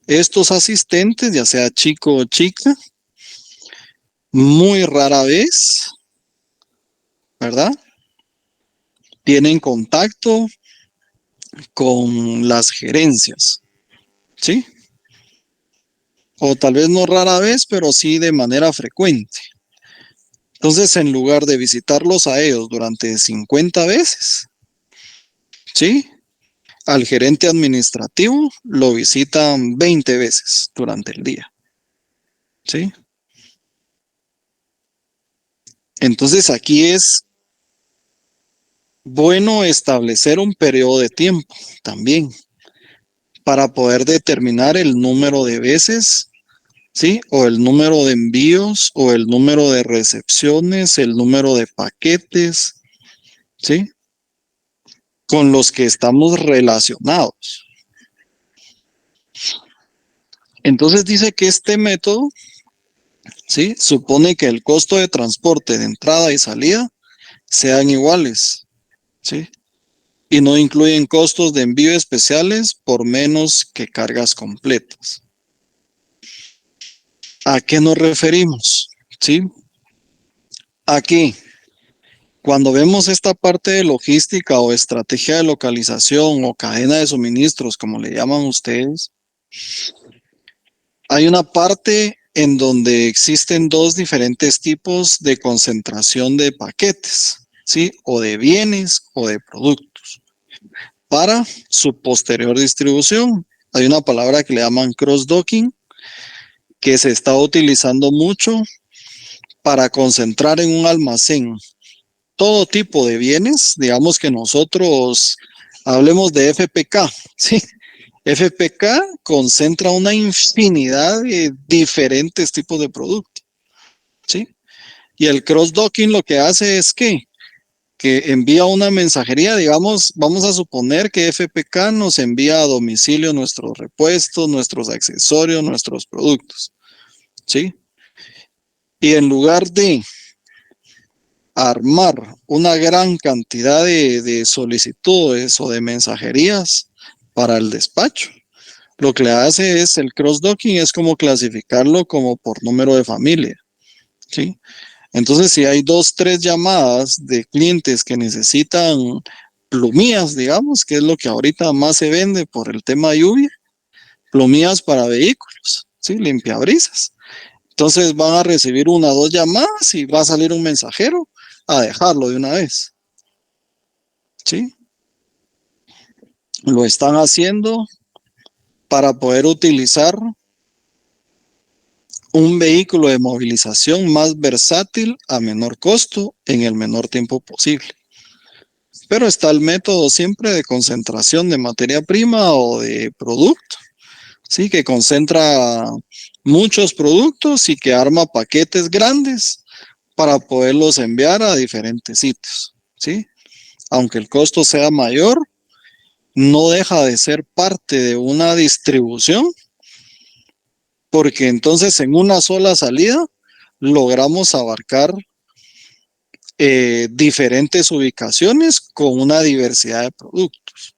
Estos asistentes, ya sea chico o chica, muy rara vez, ¿verdad? Tienen contacto con las gerencias, ¿sí? O tal vez no rara vez, pero sí de manera frecuente. Entonces, en lugar de visitarlos a ellos durante 50 veces, ¿sí? Al gerente administrativo lo visitan 20 veces durante el día, ¿sí? Entonces, aquí es bueno establecer un periodo de tiempo también para poder determinar el número de veces, ¿sí? O el número de envíos, o el número de recepciones, el número de paquetes, ¿sí? Con los que estamos relacionados. Entonces dice que este método, ¿sí? Supone que el costo de transporte de entrada y salida sean iguales, ¿sí? Y no incluyen costos de envío especiales por menos que cargas completas. ¿A qué nos referimos? ¿Sí? Aquí, cuando vemos esta parte de logística o estrategia de localización o cadena de suministros, como le llaman ustedes, hay una parte en donde existen dos diferentes tipos de concentración de paquetes, ¿sí? O de bienes o de productos para su posterior distribución. Hay una palabra que le llaman cross-docking, que se está utilizando mucho para concentrar en un almacén todo tipo de bienes. Digamos que nosotros hablemos de FPK, ¿sí? FPK concentra una infinidad de diferentes tipos de productos, ¿sí? Y el cross-docking lo que hace es que envía una mensajería, digamos, vamos a suponer que FPK nos envía a domicilio nuestros repuestos, nuestros accesorios, nuestros productos, ¿sí? Y en lugar de armar una gran cantidad de solicitudes o de mensajerías para el despacho, lo que le hace es el cross-docking, es como clasificarlo como por número de familia, ¿sí? Entonces, si hay 2, 3 llamadas de clientes que necesitan plumillas, digamos, que es lo que ahorita más se vende por el tema de lluvia, plumillas para vehículos, ¿sí? Limpiabrisas. Entonces van a recibir 1 o 2 llamadas y va a salir un mensajero a dejarlo de una vez, ¿sí? Lo están haciendo para poder utilizar un vehículo de movilización más versátil a menor costo en el menor tiempo posible. Pero está el método siempre de concentración de materia prima o de producto, ¿sí? Que concentra muchos productos y que arma paquetes grandes para poderlos enviar a diferentes sitios, ¿sí? Aunque el costo sea mayor, no deja de ser parte de una distribución, porque entonces en una sola salida logramos abarcar diferentes ubicaciones con una diversidad de productos,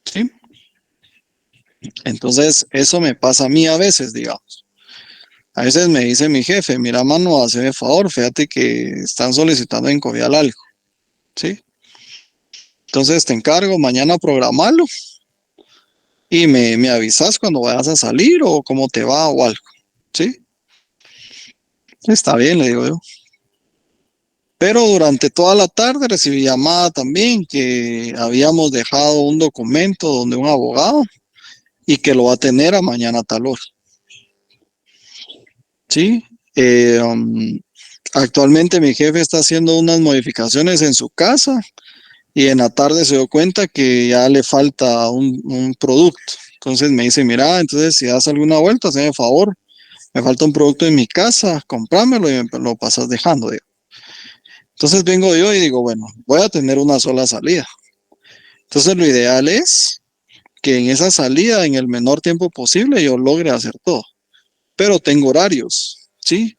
¿sí? Entonces, eso me pasa a mí a veces, digamos. A veces me dice mi jefe, mira, mano, hazme favor, fíjate que están solicitando en Covial algo, ¿sí? Entonces te encargo mañana programarlo y me avisas cuando vayas a salir o cómo te va o algo, ¿sí? Está bien, le digo yo. Pero durante toda la tarde recibí llamada también que habíamos dejado un documento donde un abogado y que lo va a tener a mañana a tal hora. Sí, actualmente mi jefe está haciendo unas modificaciones en su casa y en la tarde se dio cuenta que ya le falta un producto. Entonces me dice, mira, entonces si das alguna vuelta, hazme favor, me falta un producto en mi casa, comprámelo y me lo pasas dejando, digo. Entonces vengo yo y digo, bueno, voy a tener una sola salida. Entonces lo ideal es que en esa salida, en el menor tiempo posible, yo logre hacer todo. Pero tengo horarios, ¿sí?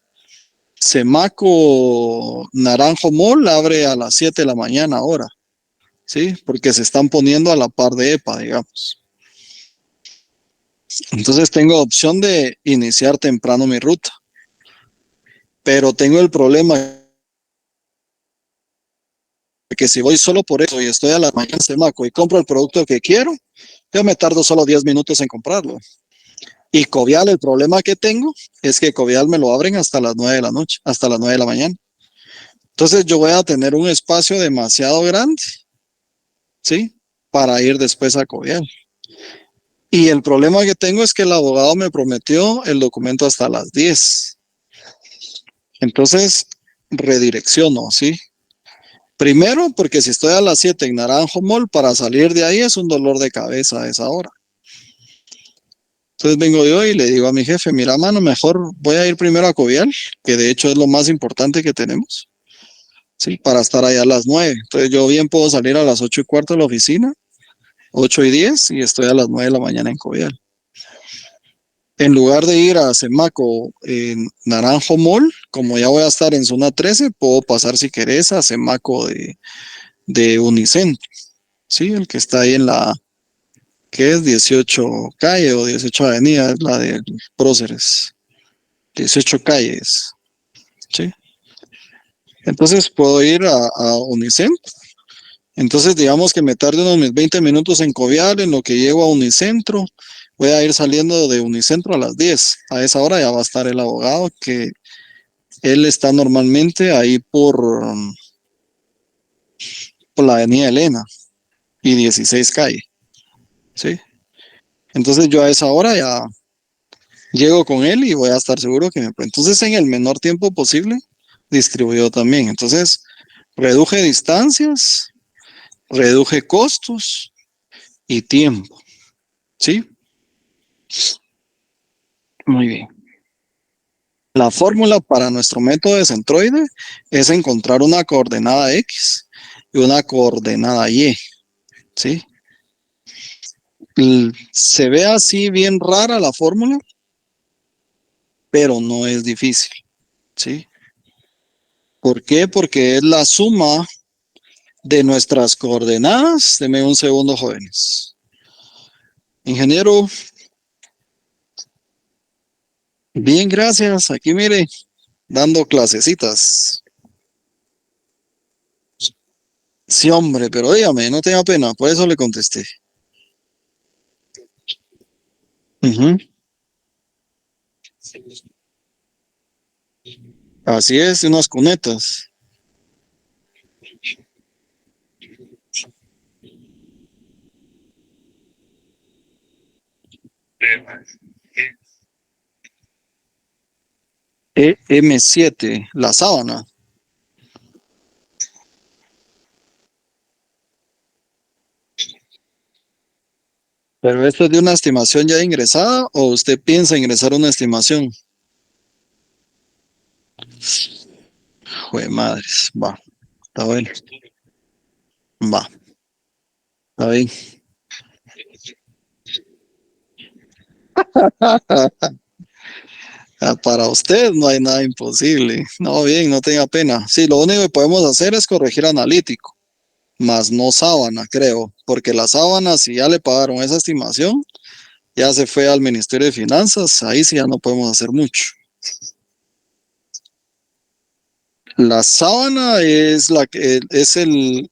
Semaco Naranjo Mall abre a las 7 de la mañana ahora, ¿sí? Porque se están poniendo a la par de EPA, digamos. Entonces tengo opción de iniciar temprano mi ruta. Pero tengo el problema de que si voy solo por eso y estoy a la mañana en Semaco y compro el producto que quiero, yo me tardo solo 10 minutos en comprarlo. Y Covial, el problema que tengo es que Covial me lo abren hasta las 9 de la noche, hasta las 9 de la mañana. Entonces yo voy a tener un espacio demasiado grande, ¿sí? Para ir después a Covial. Y el problema que tengo es que el abogado me prometió el documento hasta las 10. Entonces redirecciono, ¿sí? Primero, porque si estoy a las 7 en Naranjo Mall, para salir de ahí es un dolor de cabeza a esa hora. Entonces vengo yo y le digo a mi jefe, mira, mano, mejor voy a ir primero a Covial, que de hecho es lo más importante que tenemos, ¿sí? Para estar allá a las 9. Entonces yo bien puedo salir a las 8:15 de la oficina, 8:10, y estoy a las 9 de la mañana en Covial. En lugar de ir a Semaco en Naranjo Mall, como ya voy a estar en zona 13, puedo pasar si querés a Semaco de Unicentro, ¿sí? El que está ahí en la, que es 18 calle o 18 avenida, es la de Próceres, 18 calles, ¿sí? Entonces puedo ir a Unicentro Entonces, digamos que me tarde unos mis 20 minutos en Covial, en lo que llego a Unicentro. Voy a ir saliendo de Unicentro a las 10. A esa hora ya va a estar el abogado, que él está normalmente ahí por la avenida Elena y 16 calle. ¿Sí? Entonces yo a esa hora ya llego con él y voy a estar seguro que entonces en el menor tiempo posible distribuyo también. Entonces reduje distancias, reduje costos y tiempo. ¿Sí? Muy bien. La fórmula para nuestro método de centroide es encontrar una coordenada X y una coordenada Y. ¿Sí? Se ve así bien rara la fórmula, pero no es difícil. ¿Sí? ¿Por qué? Porque es la suma de nuestras coordenadas. Deme un segundo, jóvenes. Ingeniero. Bien, gracias. Aquí mire, dando clasecitas. Sí, hombre, pero dígame, no tenga pena, por eso le contesté. Ujú. Así es, unas cunetas. M7, la sábana. ¿Pero esto es de una estimación ya ingresada o usted piensa ingresar una estimación? Jue madres, va, está bueno. Va, está bien. Para usted no hay nada imposible. No, bien, no tenga pena. Sí, lo único que podemos hacer es corregir analítico, más no sábana, creo, porque la sábana, si ya le pagaron esa estimación, ya se fue al Ministerio de Finanzas, ahí sí ya no podemos hacer mucho. La sábana es el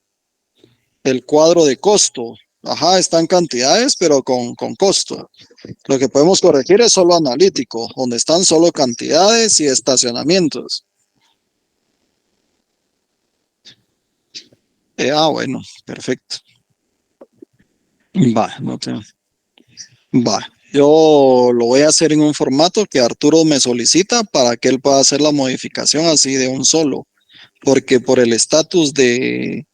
cuadro de costo. Ajá, están cantidades, pero con costo. Lo que podemos corregir es solo analítico, donde están solo cantidades y estacionamientos. Bueno, perfecto. Va, no te... Va. Yo lo voy a hacer en un formato que Arturo me solicita para que él pueda hacer la modificación así de un solo. Porque por el estatus que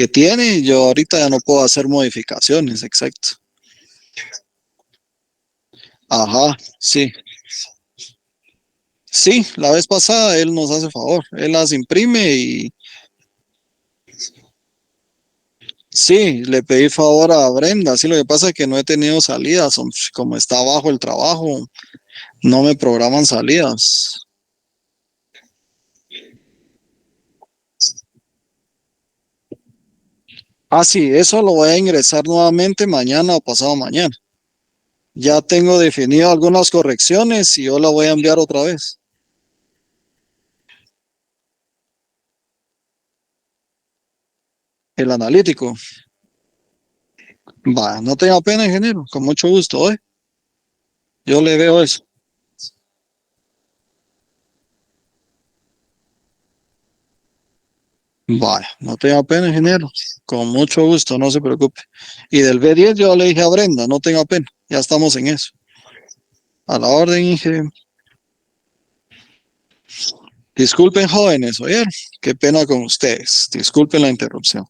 tiene, yo ahorita ya no puedo hacer modificaciones, exacto. Ajá, sí. Sí, la vez pasada él nos hace favor, él las imprime y sí, le pedí favor a Brenda, sí, lo que pasa es que no he tenido salidas, como está bajo el trabajo, no me programan salidas. Sí, eso lo voy a ingresar nuevamente mañana o pasado mañana. Ya tengo definido algunas correcciones y yo la voy a enviar otra vez. El analítico. Va, no tenga pena, ingeniero, con mucho gusto, yo le veo eso. Vaya, no tenga pena, ingeniero. Con mucho gusto, no se preocupe. Y del B10 yo le dije a Brenda, no tenga pena, ya estamos en eso. A la orden, ingeniero. Disculpen, jóvenes, oyeron, qué pena con ustedes. Disculpen la interrupción.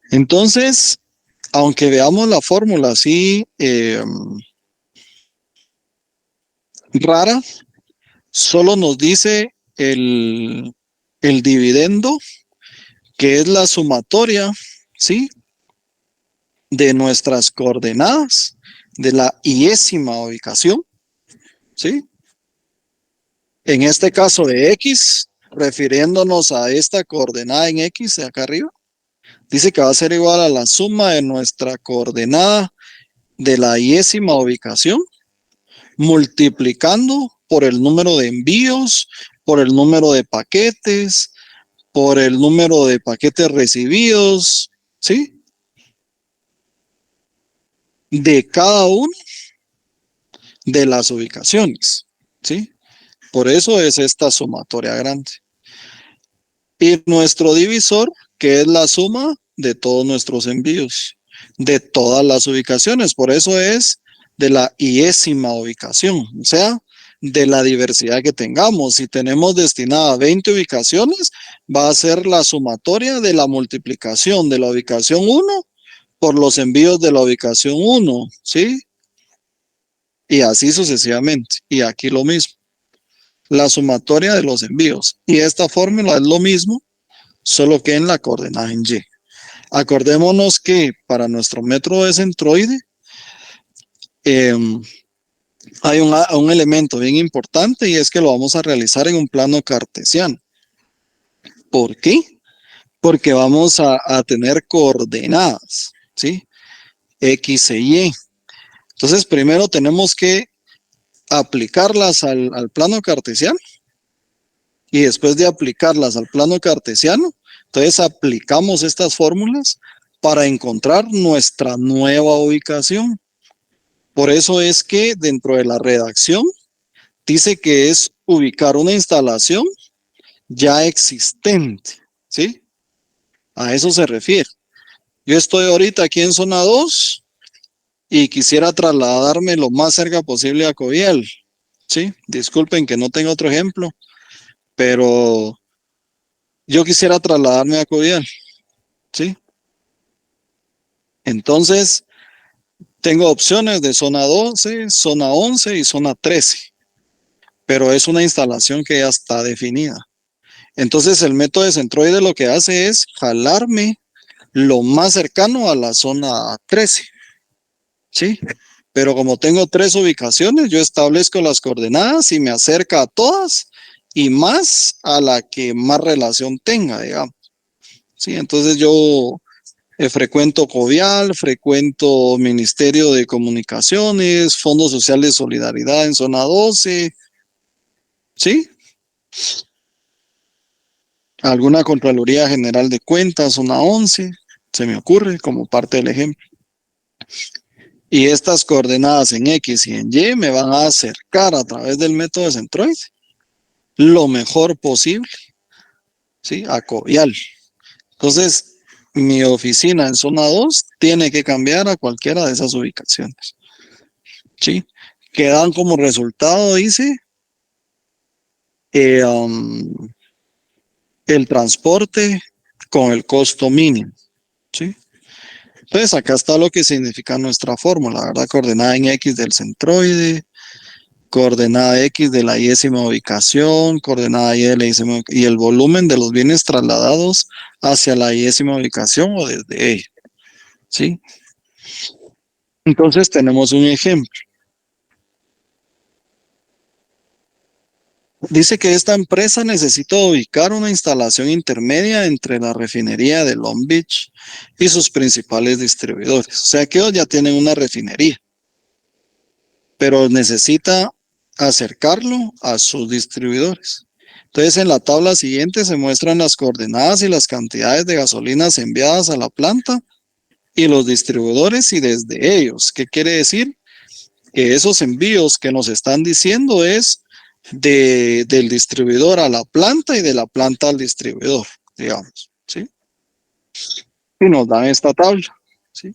Entonces, aunque veamos la fórmula así rara, solo nos dice el dividendo, que es la sumatoria, ¿sí? De nuestras coordenadas de la iésima ubicación, ¿sí? En este caso de X, refiriéndonos a esta coordenada en X de acá arriba, dice que va a ser igual a la suma de nuestra coordenada de la iésima ubicación, multiplicando por el número de envíos, por el número de paquetes, por el número de paquetes recibidos, ¿sí? De cada una de las ubicaciones, ¿sí? Por eso es esta sumatoria grande. Y nuestro divisor, que es la suma de todos nuestros envíos, de todas las ubicaciones. Por eso es de la iésima ubicación, o sea, de la diversidad que tengamos. Si tenemos destinada 20 ubicaciones, va a ser la sumatoria de la multiplicación de la ubicación 1 por los envíos de la ubicación 1, ¿sí? Y así sucesivamente. Y aquí lo mismo. La sumatoria de los envíos. Y esta fórmula es lo mismo, solo que en la coordenada en Y. Acordémonos que para nuestro método de centroide hay un elemento bien importante y es que lo vamos a realizar en un plano cartesiano. ¿Por qué? Porque vamos a tener coordenadas, ¿sí? X e Y. Entonces, primero tenemos que aplicarlas al plano cartesiano y después de aplicarlas al plano cartesiano, entonces aplicamos estas fórmulas para encontrar nuestra nueva ubicación. Por eso es que dentro de la redacción dice que es ubicar una instalación ya existente, ¿sí? A eso se refiere. Yo estoy ahorita aquí en zona 2 y quisiera trasladarme lo más cerca posible a Covial, ¿sí? Disculpen que no tengo otro ejemplo, pero yo quisiera trasladarme a Covial, ¿sí? Entonces, tengo opciones de zona 12, zona 11 y zona 13, pero es una instalación que ya está definida. Entonces, el método de centroide lo que hace es jalarme lo más cercano a la zona 13, ¿sí? Pero como tengo 3 ubicaciones, yo establezco las coordenadas y me acerca a todas y más a la que más relación tenga, digamos. Sí, entonces yo frecuento Covial, frecuento Ministerio de Comunicaciones, Fondo Social de Solidaridad en zona 12, ¿sí? Alguna Contraloría General de Cuentas, zona 11, se me ocurre como parte del ejemplo. Y estas coordenadas en X y en Y me van a acercar a través del método de centroide lo mejor posible, ¿sí? A Covial. Entonces, mi oficina en zona 2 tiene que cambiar a cualquiera de esas ubicaciones, ¿sí? Que dan como resultado, dice, el transporte con el costo mínimo, ¿sí? Entonces, acá está lo que significa nuestra fórmula, ¿verdad? Coordenada en X del centroide, coordenada X de la iésima ubicación, coordenada Y de la iésima, y el volumen de los bienes trasladados hacia la iésima ubicación o desde ella, ¿sí? Entonces tenemos un ejemplo. Dice que esta empresa necesita ubicar una instalación intermedia entre la refinería de Long Beach y sus principales distribuidores. O sea que ellos ya tienen una refinería, pero necesita acercarlo a sus distribuidores. Entonces, en la tabla siguiente se muestran las coordenadas y las cantidades de gasolinas enviadas a la planta y los distribuidores y desde ellos. ¿Qué quiere decir? Que esos envíos que nos están diciendo es del distribuidor a la planta y de la planta al distribuidor, digamos, ¿sí? Y nos dan esta tabla, ¿sí?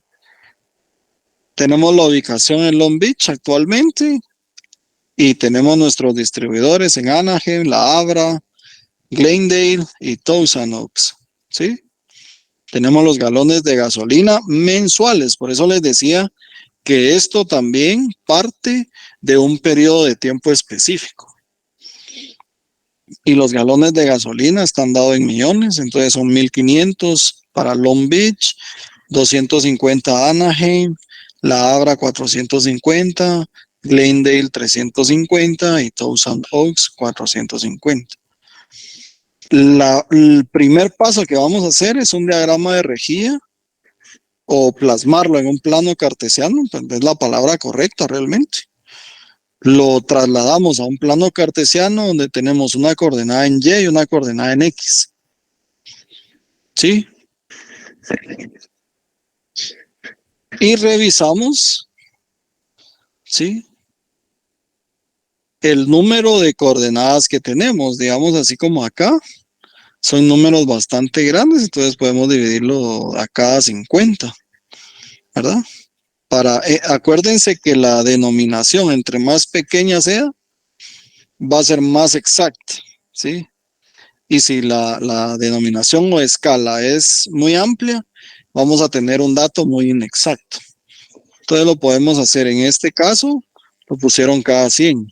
Tenemos la ubicación en Long Beach actualmente y tenemos nuestros distribuidores en Anaheim, La Habra, Glendale y Thousand Oaks, ¿sí? Tenemos los galones de gasolina mensuales, por eso les decía que esto también parte de un periodo de tiempo específico. Y los galones de gasolina están dados en millones, entonces son 1,500 para Long Beach, 250 Anaheim, La Habra 450, Glendale 350 y Thousand Oaks 450. El primer paso que vamos a hacer es un diagrama de rejilla o plasmarlo en un plano cartesiano, pues es la palabra correcta realmente. Lo trasladamos a un plano cartesiano donde tenemos una coordenada en Y y una coordenada en X. ¿Sí? Y revisamos, ¿sí? El número de coordenadas que tenemos, digamos así como acá, son números bastante grandes, entonces podemos dividirlo a cada 50, ¿verdad? Acuérdense que la denominación entre más pequeña sea, va a ser más exacta, ¿sí? Y si la denominación o escala es muy amplia, vamos a tener un dato muy inexacto. Entonces lo podemos hacer en este caso, lo pusieron cada 100.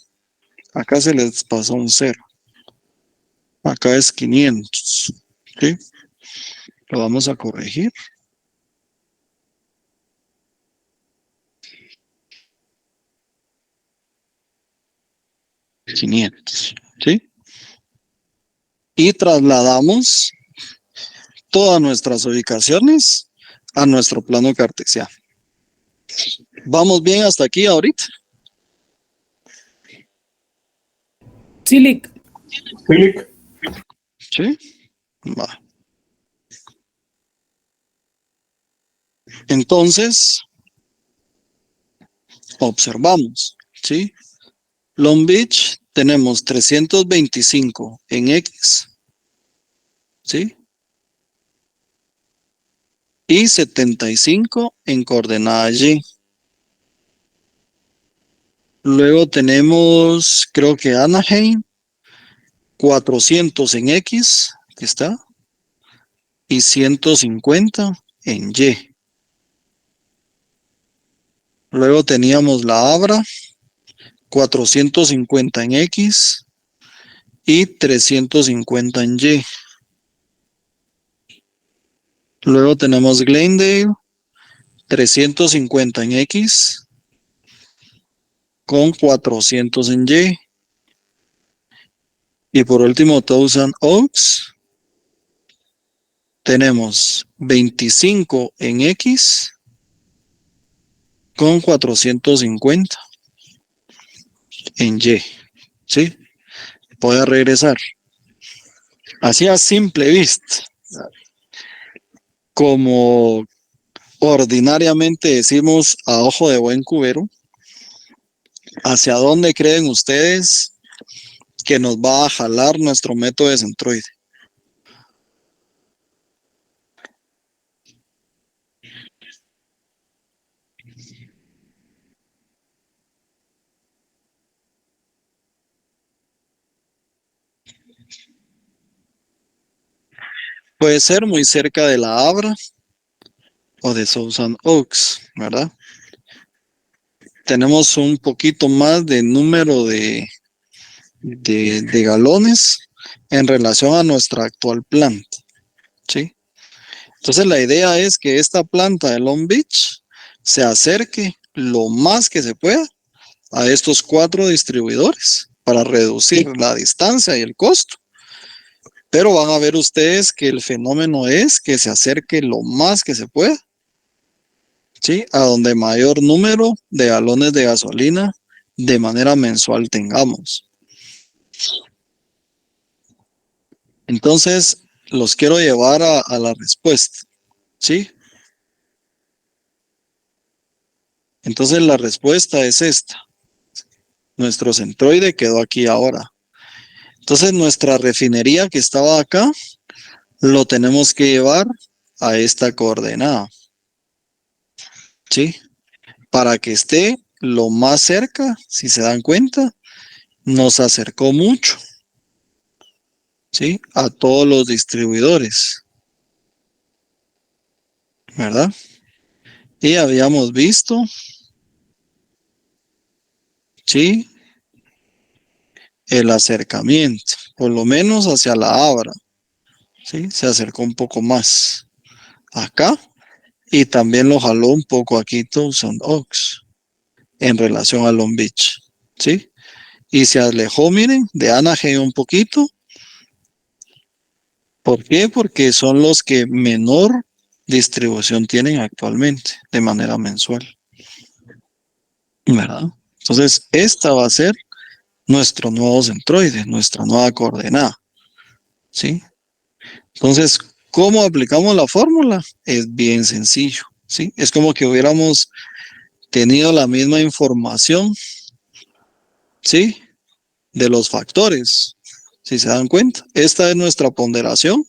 Acá se les pasó un 0. Acá es 500. ¿Sí? Lo vamos a corregir. $500. ¿Sí? Y trasladamos todas nuestras ubicaciones a nuestro plano cartesiano. ¿Vamos bien hasta aquí ahorita? Sí, Lick. Clic. ¿Sí? Va. Entonces, observamos, ¿sí? Long Beach tenemos 325 en X, ¿sí? Y 75 en coordenada Y. Luego tenemos, creo que Anaheim, 400 en X, aquí está, y 150 en Y. Luego teníamos La Habra, 450 en X y 350 en Y. Luego tenemos Glendale, 350 en X con 400 en Y. Y por último, Thousand Oaks, tenemos 25 en X con 450 en Y. ¿Sí? Voy a regresar. Así a simple vista. Como ordinariamente decimos a ojo de buen cubero, ¿hacia dónde creen ustedes que nos va a jalar nuestro método de centroide? Puede ser muy cerca de La Habra o de Thousand Oaks, ¿verdad? Tenemos un poquito más de número de galones en relación a nuestra actual planta, ¿sí? Entonces la idea es que esta planta de Long Beach se acerque lo más que se pueda a estos 4 distribuidores para reducir la distancia y el costo. Pero van a ver ustedes que el fenómeno es que se acerque lo más que se pueda, ¿sí? A donde mayor número de galones de gasolina de manera mensual tengamos. Entonces, los quiero llevar a la respuesta, ¿sí? Entonces, la respuesta es esta. Nuestro centroide quedó aquí ahora. Entonces, nuestra refinería que estaba acá, lo tenemos que llevar a esta coordenada, ¿sí? Para que esté lo más cerca, si se dan cuenta, nos acercó mucho, ¿sí? A todos los distribuidores, ¿verdad? Y habíamos visto, ¿sí? El acercamiento, por lo menos hacia La Habra, ¿sí? Se acercó un poco más acá y también lo jaló un poco aquí Thousand Oaks en relación a Long Beach, ¿sí? Y se alejó, miren, de Anaheim un poquito. ¿Por qué? Porque son los que menor distribución tienen actualmente de manera mensual, ¿verdad? Entonces, esta va a ser nuestro nuevo centroide, nuestra nueva coordenada, ¿sí? Entonces, ¿Cómo aplicamos la fórmula? Es bien sencillo, ¿sí? Es como que hubiéramos tenido la misma información, ¿sí? De los factores, si se dan cuenta. Esta es nuestra ponderación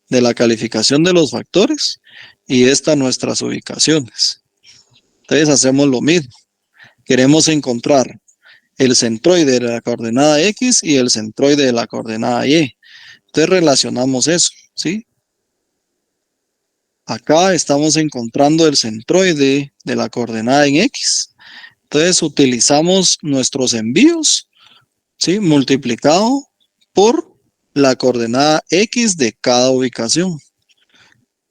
de la calificación de los factores y esta nuestras ubicaciones. Entonces hacemos lo mismo. Queremos encontrar el centroide de la coordenada X y el centroide de la coordenada Y. Entonces relacionamos eso, ¿sí? Acá estamos encontrando el centroide de la coordenada en X. Entonces utilizamos nuestros envíos, ¿sí? Multiplicado por la coordenada X de cada ubicación.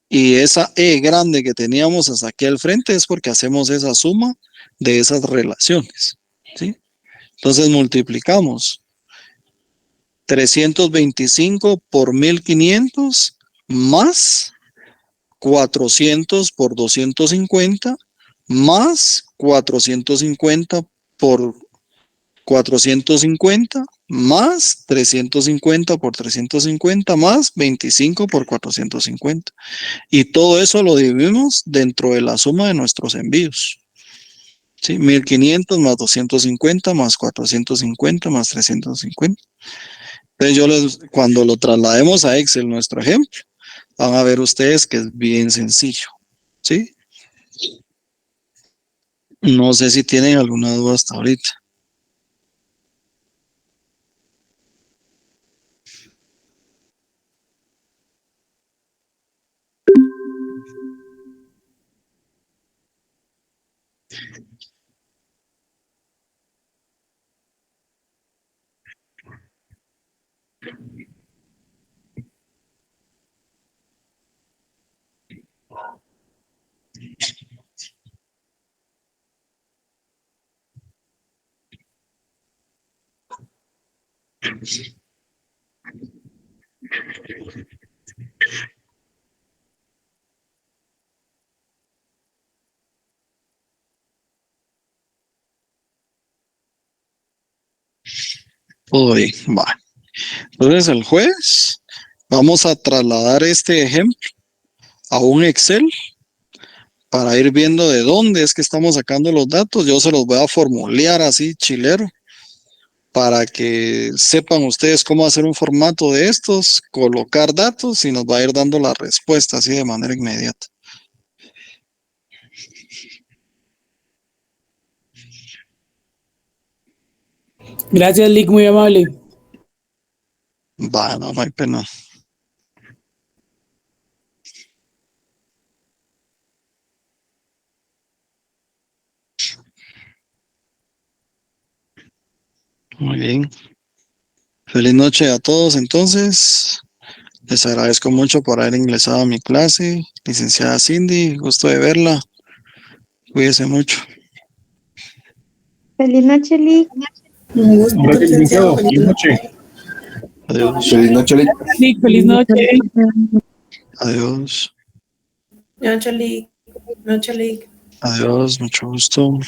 Y esa E grande que teníamos hasta aquí al frente es porque hacemos esa suma de esas relaciones, ¿sí? Entonces multiplicamos 325 por 1500 más 400 por 250 más 450 por 450 más 350 por 350 más 25 por 450. Y todo eso lo dividimos dentro de la suma de nuestros envíos. ¿Sí? 1500 más 250 más 450 más 350. Entonces cuando lo traslademos a Excel, nuestro ejemplo, van a ver ustedes que es bien sencillo. ¿Sí? No sé si tienen alguna duda hasta ahorita. Hoy va. Entonces el jueves vamos a trasladar este ejemplo a un Excel para ir viendo de dónde es que estamos sacando los datos. Yo se los voy a formulear así chilero para que sepan ustedes cómo hacer un formato de estos, colocar datos y nos va a ir dando la respuesta así de manera inmediata. Gracias, Lick, muy amable. Va, no hay pena. Muy bien. Feliz noche a todos entonces. Les agradezco mucho por haber ingresado a mi clase. Licenciada Cindy, gusto de verla. Cuídese mucho. Feliz noche, Lick. Un gusto, Gracias, licenciado. licenciado. Feliz noche. Adiós. Feliz noche, Lick. Lick, feliz noche. Adiós. Noche, Lick. Noche, Lick. Adiós. Mucho gusto.